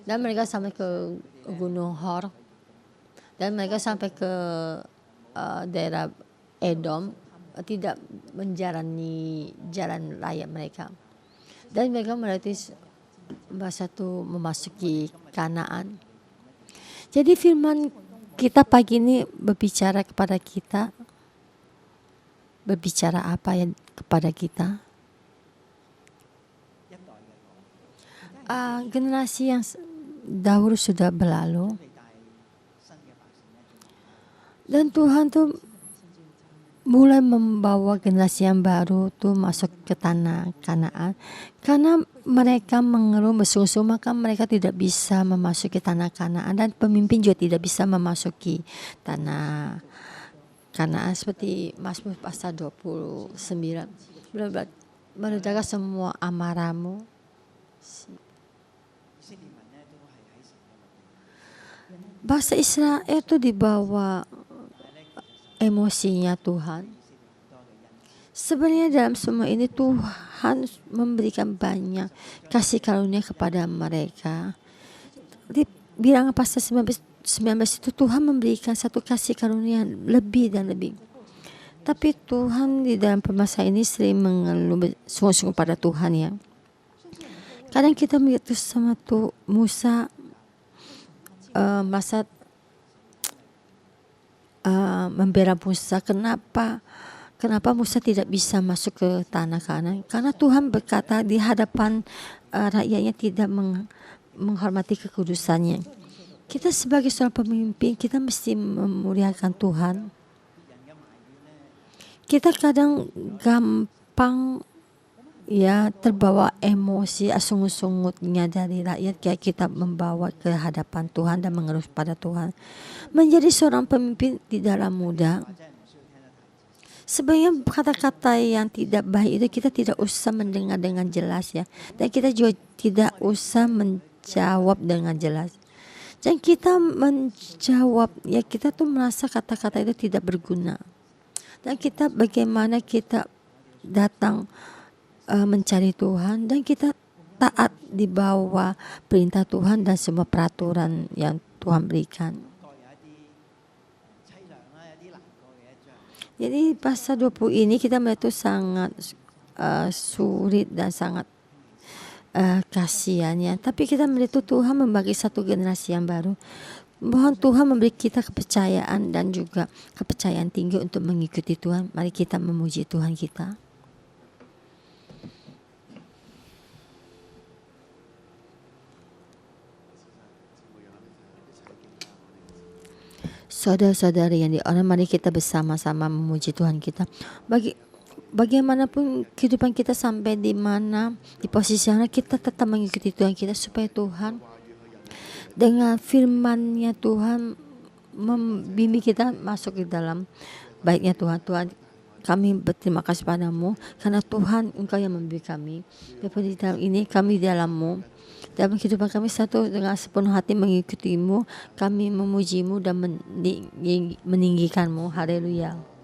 Dan mereka sampai ke Gunung Hor. Dan mereka sampai ke daerah Edom, tidak menjalani jalan raya mereka. Dan mereka melatih bahasa itu memasuki Kanaan. Jadi firman kita pagi ini berbicara kepada kita. Berbicara apa ya kepada kita? Generasi yang dahulu sudah berlalu. Dan Tuhan tuh mulai membawa generasi yang baru tuh masuk ke tanah Kanaan. Karena mereka mengeluh bersungguh-sungguh, maka mereka tidak bisa memasuki tanah Kanaan. Dan pemimpin juga tidak bisa memasuki tanah Kanaan. Seperti Mazmur pasal 29. Meledaklah semua amarahmu. Bangsa Israel itu dibawa emosinya Tuhan. Sebenarnya dalam semua ini Tuhan memberikan banyak kasih karunia kepada mereka. Di bilangan pasal 19 itu Tuhan memberikan satu kasih karunia lebih dan lebih. Tapi Tuhan di dalam permasalahan ini sering mengeluh sungguh-sungguh pada Tuhan ya. Kadang kita melihat sama tuh Musa masa membela Musa. Kenapa Musa tidak bisa masuk ke tanah Kanaan? Karena Tuhan berkata di hadapan rakyatnya tidak menghormati kekudusannya. Kita sebagai seorang pemimpin, kita mesti memuliakan Tuhan. Kita kadang gampang ya terbawa emosi asungut-sungutnya dari rakyat, kayak kita membawa ke hadapan Tuhan dan mengeluh pada Tuhan. Menjadi seorang pemimpin tidaklah mudah. Sebenarnya kata-kata yang tidak baik itu kita tidak usah mendengar dengan jelas ya. Dan kita juga tidak usah menjawab dengan jelas. Dan kita menjawab ya, kita tuh merasa kata-kata itu tidak berguna. Dan kita bagaimana kita datang mencari Tuhan dan kita taat di bawah perintah Tuhan dan semua peraturan yang Tuhan berikan. Jadi pasal 20 ini kita melihat itu sangat sulit dan sangat kasihannya. Tapi kita melihat Tuhan membagi satu generasi yang baru. Mohon Tuhan memberi kita kepercayaan dan juga kepercayaan tinggi untuk mengikuti Tuhan. Mari kita memuji Tuhan kita. Saudara-saudari yang diorang, mari kita bersama-sama memuji Tuhan kita. Bagaimanapun kehidupan kita sampai di mana, di posisi mana, kita tetap mengikuti Tuhan kita supaya Tuhan dengan firman-Nya Tuhan membimbing kita masuk ke dalam baiknya Tuhan. kami berterima kasih padamu karena Tuhan Engkau yang memberi kami. Dan di dalam ini kami di dalam-Mu, dalam kehidupan kami satu dengan sepenuh hati mengikuti-Mu, kami memuji-Mu dan meninggikan-Mu. Haleluya.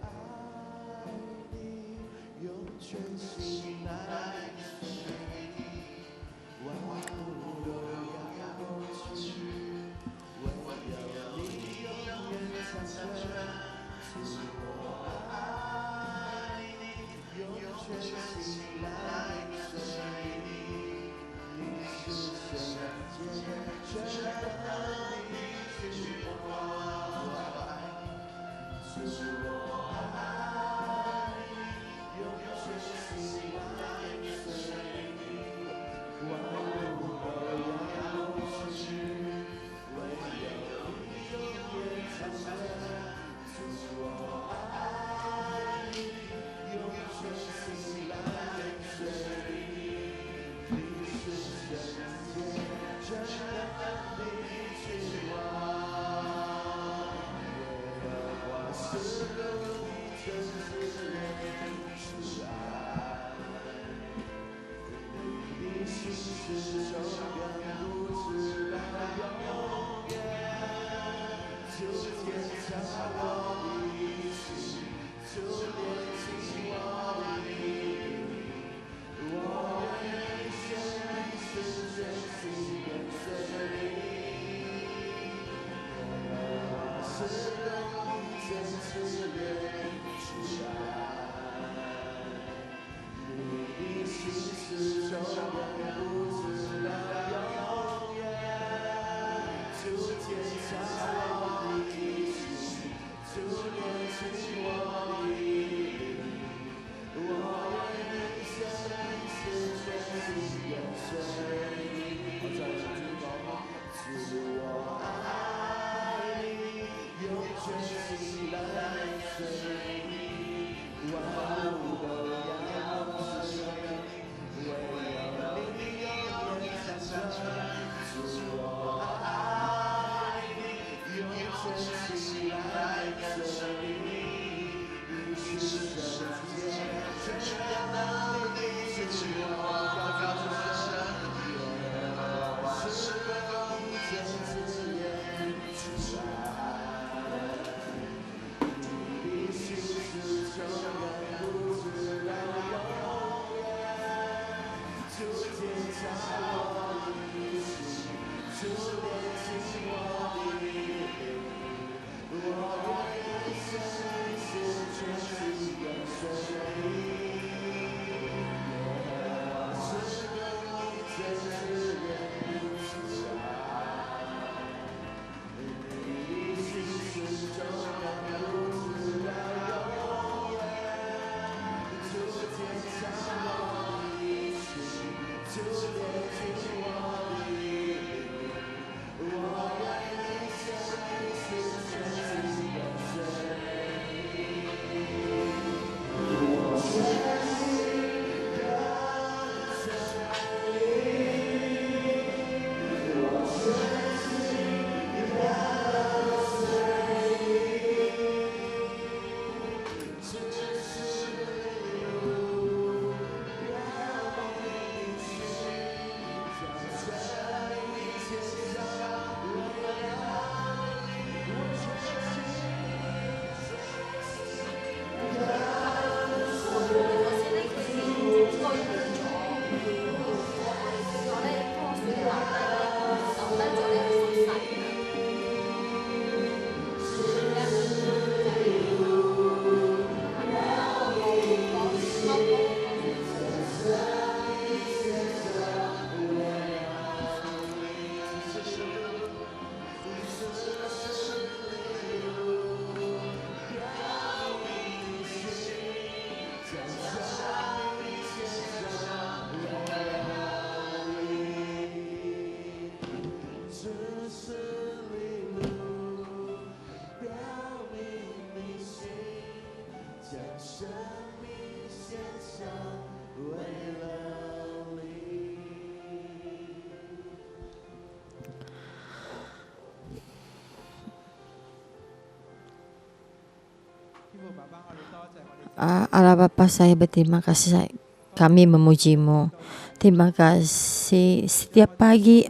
Allah Bapa, saya berterima kasih, kami memuji-Mu. Terima kasih setiap pagi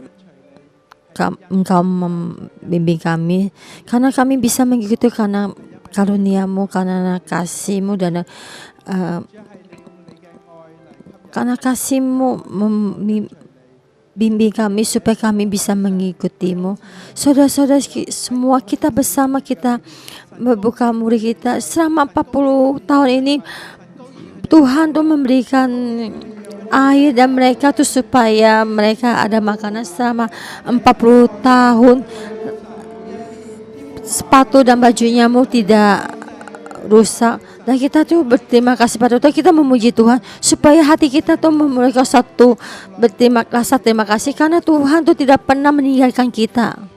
Engkau membimbing kami, karena kami bisa mengikuti karena karunia-Mu, karena kasih-Mu, dan karena kasih-Mu bimbing kami supaya kami bisa mengikuti-Mu. Saudara-saudara semua, kita bersama, kita membuka murid kita selama 40 tahun ini. Tuhan tuh memberikan air dan mereka tuh supaya mereka ada makanan selama 40 tahun. Sepatu dan bajunya Mu tidak rusak, dan kita tuh berterima kasih pada Tuhan. Kita memuji Tuhan supaya hati kita tuh memiliki satu rasa terima kasih, karena Tuhan tuh tidak pernah meninggalkan kita.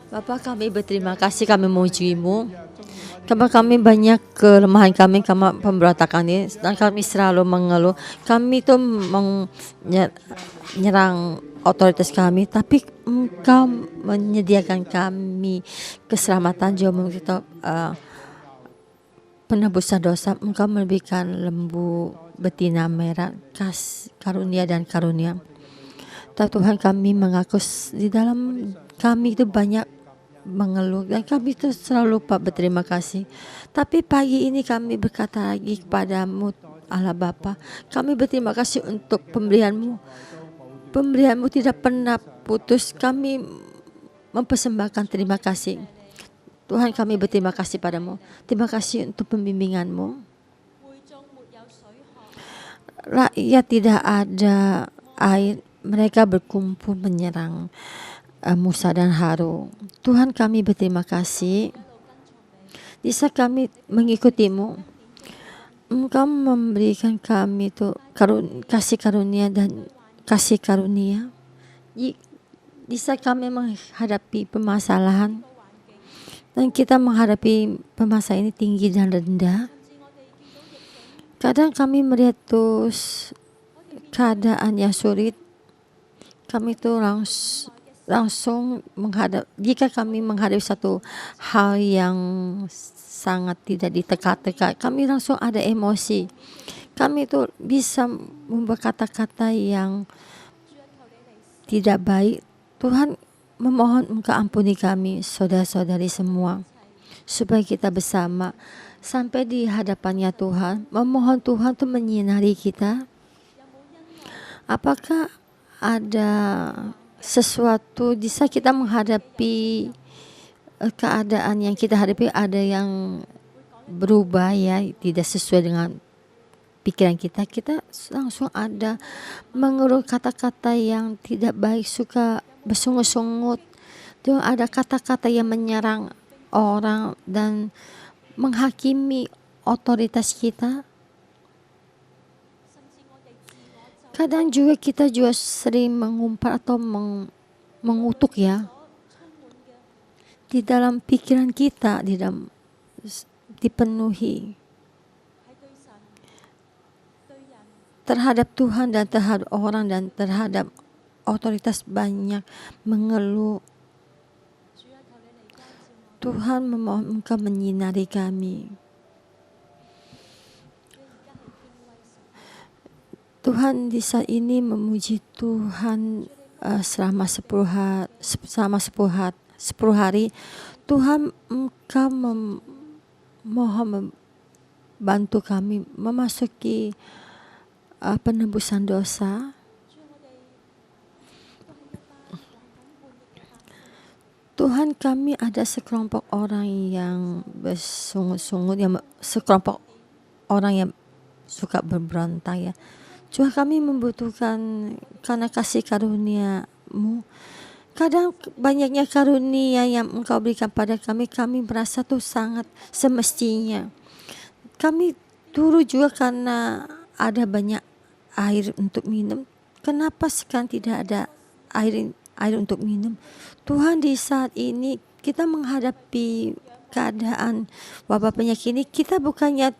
Bapa, kami berterima kasih, kami memuji-Mu. Karena kami banyak kelemahan kami, kami pemberontakan ini, dan kami selalu mengeluh. Kami itu menyerang otoritas kami, tapi Engkau menyediakan kami keselamatan, juga kita penebusan dosa. Engkau memberikan lembu betina merah, karunia dan karunia. Tuhan, kami mengaku di dalam kami itu banyak mengeluh, dan kami itu selalu lupa berterima kasih. Tapi pagi ini kami berkata lagi kepada-Mu, Allah Bapa, kami berterima kasih untuk pemberian-Mu. Pemberian-Mu tidak pernah putus. Kami mempersembahkan terima kasih. Tuhan, kami berterima kasih padamu. Terima kasih untuk pembimbingan-Mu. Rakyat tidak ada air, mereka berkumpul menyerang Musa dan Harun. Tuhan, kami berterima kasih. Di saat kami mengikuti-Mu, Engkau memberikan kami itu kasih karunia dan kasih karunia. Di saat kami menghadapi permasalahan, dan kita menghadapi permasalahan ini tinggi dan rendah, kadang kami melihat terus keadaan yang sulit, kami itu langsung jika kami menghadapi satu hal yang sangat tidak diteka-teka, kami langsung ada emosi. Kami itu bisa membuat kata-kata yang tidak baik. Tuhan, memohon Engkau ampuni kami, saudara-saudari semua, supaya kita bersama sampai di hadapannya Tuhan, memohon Tuhan untuk menyinari kita. Apakah ada sesuatu di saat kita menghadapi keadaan yang kita hadapi, ada yang berubah ya, tidak sesuai dengan pikiran kita, kita langsung ada mengeluh kata-kata yang tidak baik, suka bersungut-sungut. Tuh ada kata-kata yang menyerang orang dan menghakimi otoritas kita. Kadang juga kita juga sering mengumpat atau mengutuk ya, di dalam pikiran kita, dipenuhi terhadap Tuhan dan terhadap orang dan terhadap otoritas, banyak mengeluh. Tuhan, memohon Engkau menyinari kami. Tuhan, di saat ini memuji Tuhan selama 10 hari. Tuhan, Engkau mohon membantu kami memasuki penebusan dosa. Tuhan, kami ada sekelompok orang yang bersungut-sungut, sekelompok orang yang suka berberontak ya. Tuhan, kami membutuhkan karena kasih karunia-Mu. Kadang banyaknya karunia yang Engkau berikan pada kami, kami merasa tuh sangat semestinya. Kami dulu juga karena ada banyak air untuk minum, kenapa sekarang tidak ada air untuk minum? Tuhan, di saat ini kita menghadapi keadaan wabah penyakit ini, kita bukannya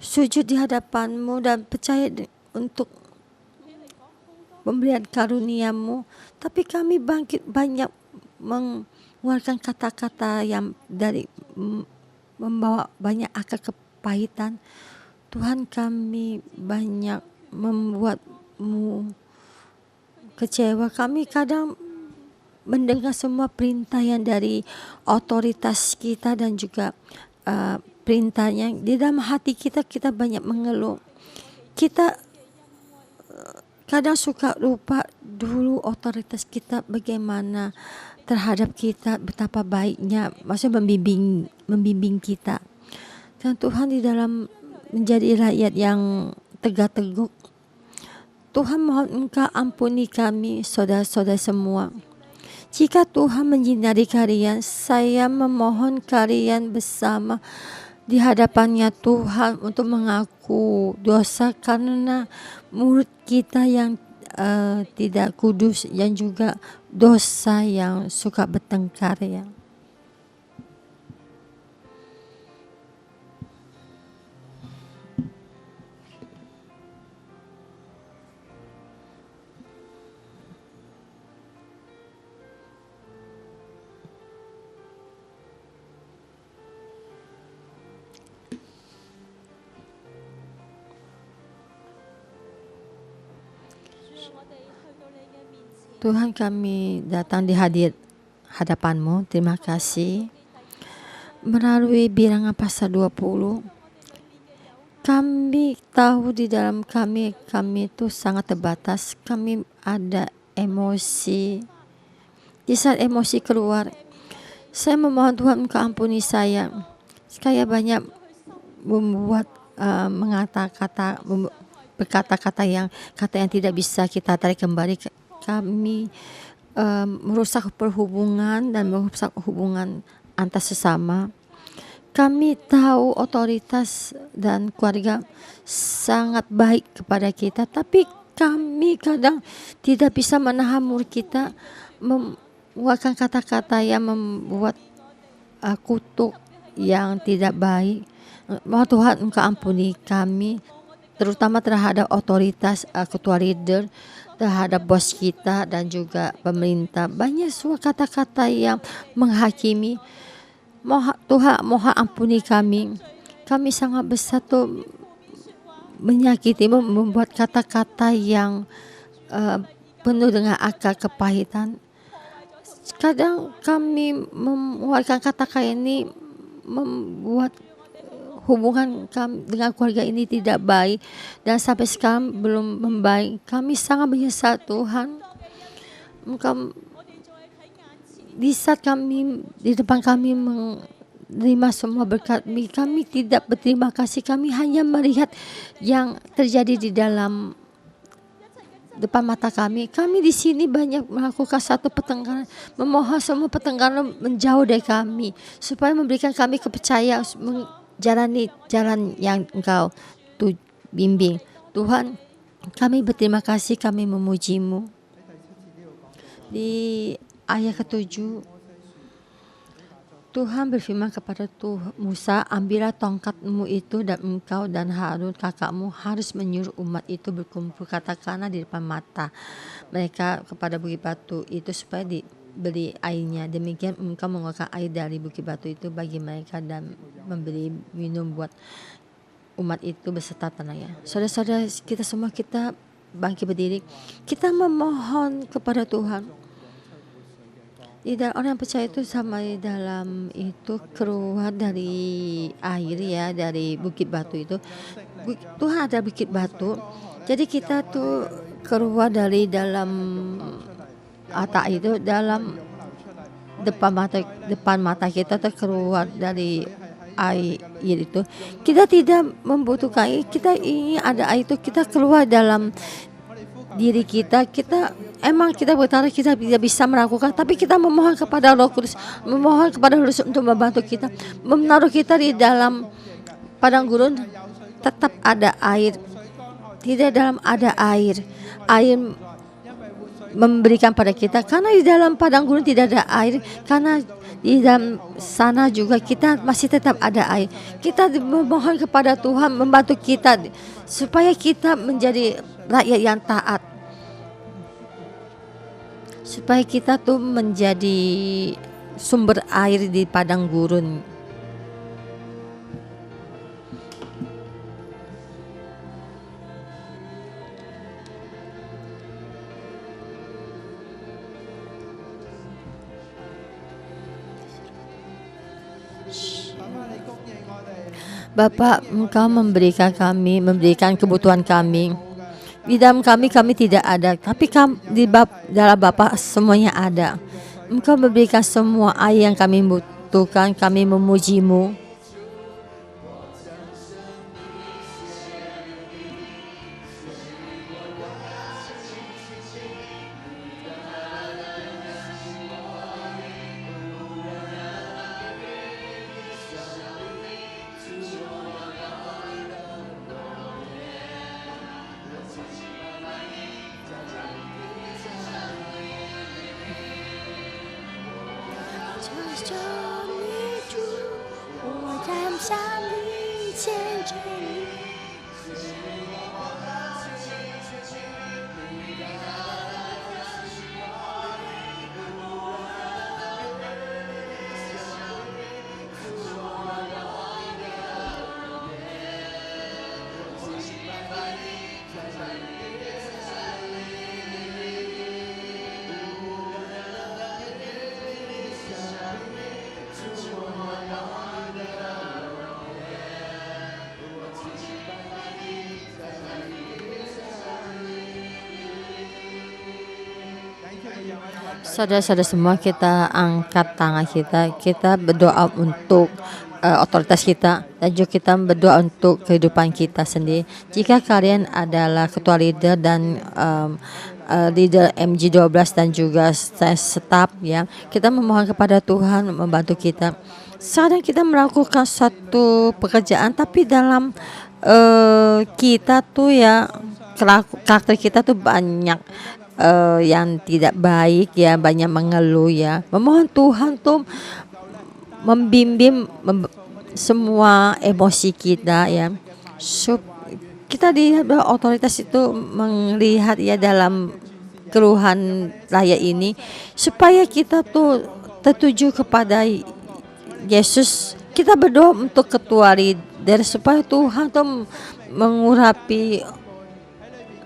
sujud di hadapan-Mu dan percaya untuk pemberian karunia-Mu, tapi kami bangkit banyak mengeluarkan kata-kata yang dari membawa banyak akar kepahitan. Tuhan, kami banyak membuat-Mu kecewa. Kami kadang mendengar semua perintah yang dari otoritas kita dan juga perintahnya. Di dalam hati kita banyak mengeluh. Kita kadang suka lupa dulu otoritas kita bagaimana terhadap kita, betapa baiknya, maksudnya membimbing kita. Dan Tuhan, di dalam menjadi rakyat yang tegak teguk, Tuhan mohon Engkau ampuni kami, saudara-saudara semua. Jika Tuhan menyinari kalian, saya memohon kalian bersama di hadapannya Tuhan untuk mengaku dosa karena mulut kita yang tidak kudus dan juga dosa yang suka bertengkar ya. Tuhan, kami datang di hadapan-Mu. Terima kasih. Melalui bilangan pasal 20, kami tahu di dalam kami itu sangat terbatas. Kami ada emosi. Di saat emosi keluar, saya memohon Tuhan Engkau ampuni saya. Saya banyak membuat berkata-kata yang tidak bisa kita tarik kembali. Kami merusak perhubungan dan merusak hubungan antar sesama. Kami tahu otoritas dan keluarga sangat baik kepada kita, tapi kami kadang tidak bisa menahan mulut kita mengeluarkan kata-kata yang membuat kutuk yang tidak baik. Mohon Tuhan Engkau ampuni kami, terutama terhadap otoritas, ketua leader, terhadap bos kita dan juga pemerintah. Banyak semua kata-kata yang menghakimi. Tuhan, mohon ampuni kami. Kami sangat besar tuh menyakiti, membuat kata-kata yang penuh dengan akar kepahitan. Kadang kami mengeluarkan kata-kata ini membuat hubungan kami dengan keluarga ini tidak baik dan sampai sekarang belum membaik. Kami sangat menyesal Tuhan. Engkau di saat kami di depan kami menerima semua berkat, kami tidak berterima kasih. Kami hanya melihat yang terjadi di dalam depan mata kami. Kami di sini banyak melakukan satu pertengkaran, memohon semua pertengkaran menjauh dari kami supaya memberikan kami kepercayaan jalani jalan yang Engkau bimbing. Tuhan, kami berterima kasih, kami memuji-Mu. Di ayat ke-7, Tuhan berfirman kepada Musa, ambillah tongkat-Mu itu dan engkau dan Harun kakakmu harus menyuruh umat itu berkumpul katakanlah di depan mata mereka kepada bukit batu itu supaya beli airnya. Demikian engkau mengeluarkan air dari bukit batu itu bagi mereka dan memberi minum buat umat itu beserta tanahnya. Saudara-saudara kita semua, kita bangkit berdiri, kita memohon kepada Tuhan. Di dalam orang percaya itu sama di dalam itu keluar dari air ya, dari bukit batu itu. Tuhan ada bukit batu. Jadi kita tuh keluar dari dalam atak itu, dalam depan mata kita keluar dari air itu. Kita tidak membutuhkan air, kita ini ada air itu, kita keluar dalam diri kita. Kita emang kita bertaruh kita tidak bisa melakukan, tapi kita memohon kepada Roh Kudus, memohon kepada Roh Kudus untuk membantu kita, menaruh kita di dalam padang gurun. Tetap ada air, tidak dalam ada air memberikan pada kita, karena di dalam padang gurun tidak ada air, karena di dalam sana juga kita masih tetap ada air. Kita memohon kepada Tuhan membantu kita supaya kita menjadi rakyat yang taat. supaya kita tuh menjadi sumber air di padang gurun. Bapa, Engkau memberikan kebutuhan kami. Di dalam kami tidak ada, tapi dalam Bapa semuanya ada. Engkau memberikan semua air yang kami butuhkan, kami memuji-Mu. Saudara-saudara semua, kita angkat tangan kita berdoa untuk otoritas kita, dan juga kita berdoa untuk kehidupan kita sendiri. Jika kalian adalah ketua leader dan leader MG12 dan juga staf, ya, kita memohon kepada Tuhan membantu kita. Sekarang kita melakukan satu pekerjaan, tapi dalam kita tuh ya, karakter kita tuh banyak yang tidak baik, ya, banyak mengeluh, ya. Memohon Tuhan tuh membimbing semua emosi kita, ya. Kita di otoritas itu melihat, ya, dalam keluhan rakyat ini, supaya kita tuh tertuju kepada Yesus. Kita berdoa untuk ketua leader supaya Tuhan tuh mengurapi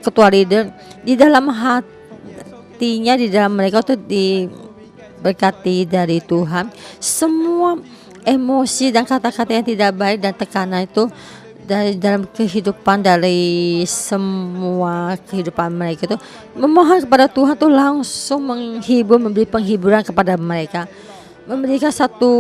ketua leader di dalam hatinya, di dalam mereka tuh diberkati dari Tuhan. Semua emosi dan kata-kata yang tidak baik dan tekanan itu dari dalam kehidupan, dari semua kehidupan mereka itu, memohon kepada Tuhan tuh langsung menghibur, memberi penghiburan kepada mereka, memberikan satu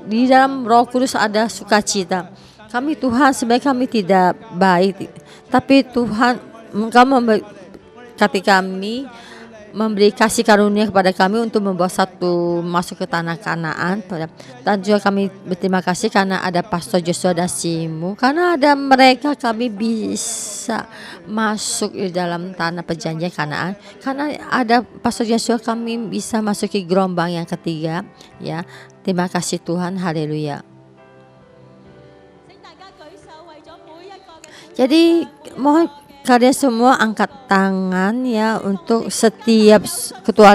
di dalam Roh Kudus ada sukacita. Kami Tuhan, sebenarnya kami tidak baik, tapi Tuhan Engkau memberkati kami, memberi kasih karunia kepada kami untuk membawa satu masuk ke tanah Kanaan. Dan juga kami berterima kasih karena ada Pastor Joshua dan Simu, karena ada mereka kami bisa masuk di dalam tanah perjanjian Kanaan. Karena ada Pastor Joshua kami bisa masuk ke gelombang yang ketiga, ya. Terima kasih Tuhan, haleluya. Jadi mohon kalian semua angkat tangan, ya, untuk setiap ketua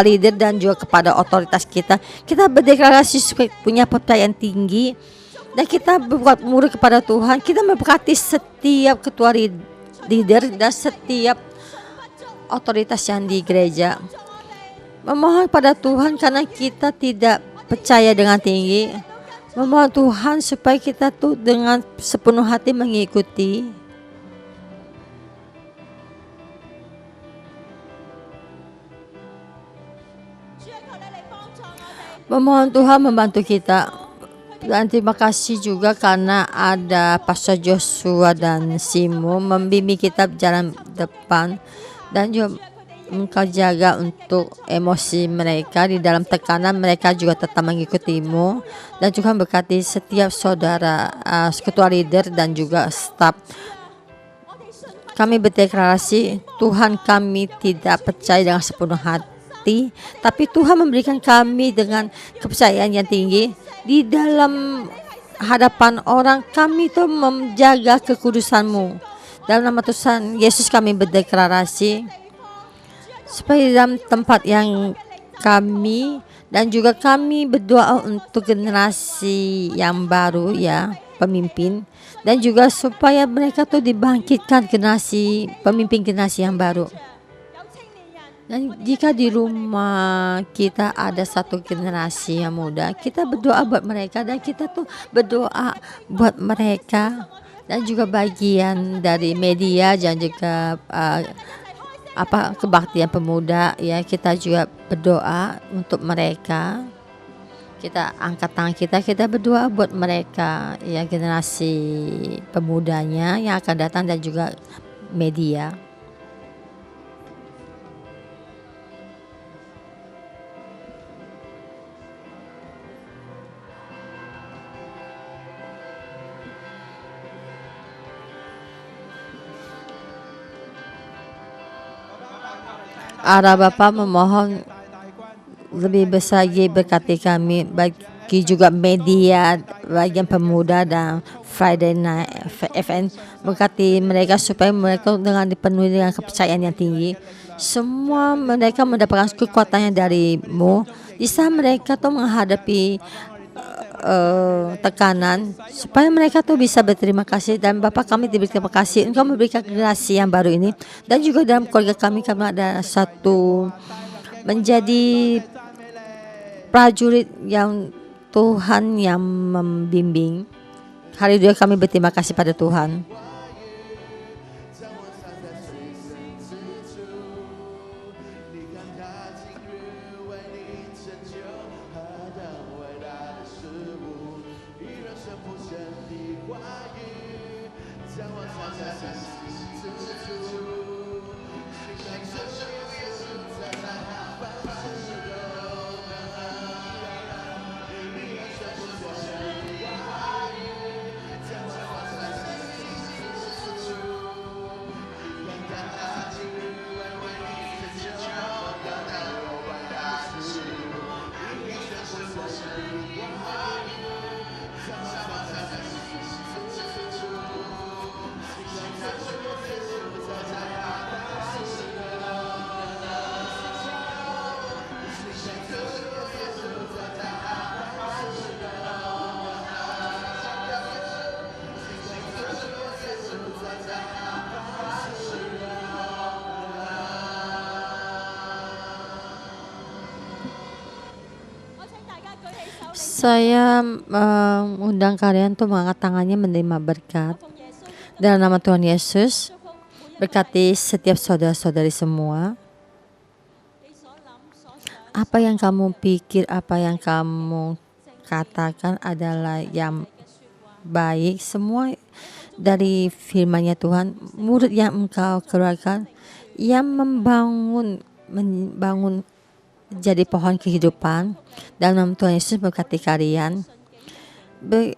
leader dan juga kepada otoritas kita. Kita berdeklarasi supaya punya percayaan tinggi, dan kita berbuat murah kepada Tuhan. Kita memberkati setiap ketua leader dan setiap otoritas yang di gereja. Memohon pada Tuhan karena kita tidak percaya dengan tinggi. Memohon Tuhan supaya kita tuh dengan sepenuh hati mengikuti. Memohon Tuhan membantu kita. Dan terima kasih juga karena ada Pastor Joshua dan Simo membimbing kita jalan depan, dan juga Engkau jaga untuk emosi mereka di dalam tekanan, mereka juga tetap mengikutimu, dan juga berkati setiap saudara ketua leader dan juga staf. Kami berdeklarasi Tuhan, kami tidak percaya dengan sepenuh hati, tapi Tuhan memberikan kami dengan kepercayaan yang tinggi di dalam hadapan orang. Kami itu menjaga kekudusan-Mu. Dalam nama Tuhan Yesus kami berdeklarasi, supaya dalam tempat yang kami dan juga kami berdoa untuk generasi yang baru ya, pemimpin, dan juga supaya mereka tuh dibangkitkan pemimpin generasi yang baru. Dan jika di rumah kita ada satu generasi yang muda, kita berdoa buat mereka dan kita tuh berdoa buat mereka, dan juga bagian dari media dan juga kebaktian pemuda ya, kita juga berdoa untuk mereka. Kita angkat tangan kita berdoa buat mereka ya, generasi pemudanya yang akan datang dan juga media. Arah Bapa memohon lebih besar lagi berkati kami, bagi juga media bagian pemuda dan Friday Night FN, berkati mereka supaya mereka dengan dipenuhi dengan kepercayaan yang tinggi. Semua mereka mendapatkan kekuatan yang darimu di saat mereka tuh menghadapi tekanan, supaya mereka tuh bisa berterima kasih. Dan Bapak, kami berterima kasih Engkau memberikan generasi yang baru ini, dan juga dalam keluarga kami ada satu menjadi prajurit yang Tuhan yang membimbing. Haleluya, kami berterima kasih pada Tuhan. Saya mengundang kalian tuh mengangkat tangannya menerima berkat. Dalam nama Tuhan Yesus, berkati setiap saudara-saudari semua. Apa yang kamu pikir, apa yang kamu katakan adalah yang baik. Semua dari firman-Nya Tuhan, murid yang engkau keluarkan, yang membangun jadi pohon kehidupan. Dalam nama Tuhan Yesus, berkati kalian.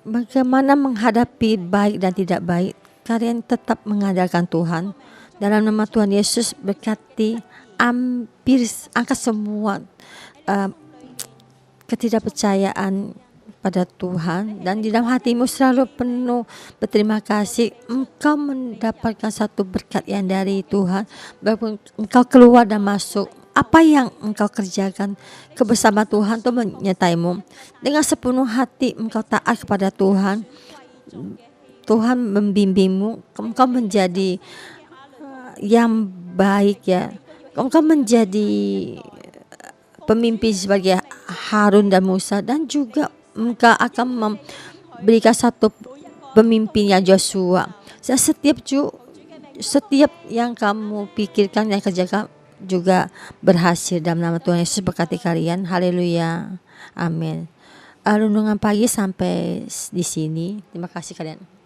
Bagaimana menghadapi baik dan tidak baik, kalian tetap mengandalkan Tuhan. Dalam nama Tuhan Yesus, berkati angkat semua ketidakpercayaan pada Tuhan, dan di dalam hatimu selalu penuh berterima kasih. Engkau mendapatkan satu berkat yang dari Tuhan. Engkau keluar dan masuk, apa yang engkau kerjakan kebersama Tuhan itu menyertaimu. Dengan sepenuh hati engkau taat kepada Tuhan, Tuhan membimbingmu, engkau menjadi yang baik ya. Engkau menjadi pemimpin sebagai Harun dan Musa, dan juga engkau akan memberikan satu pemimpin yang Joshua. Setiap yang kamu pikirkan, yang kerjakan juga berhasil. Dalam nama Tuhan Yesus, berkati kalian. Haleluya, amin. Renungan pagi sampai di sini. Terima kasih kalian.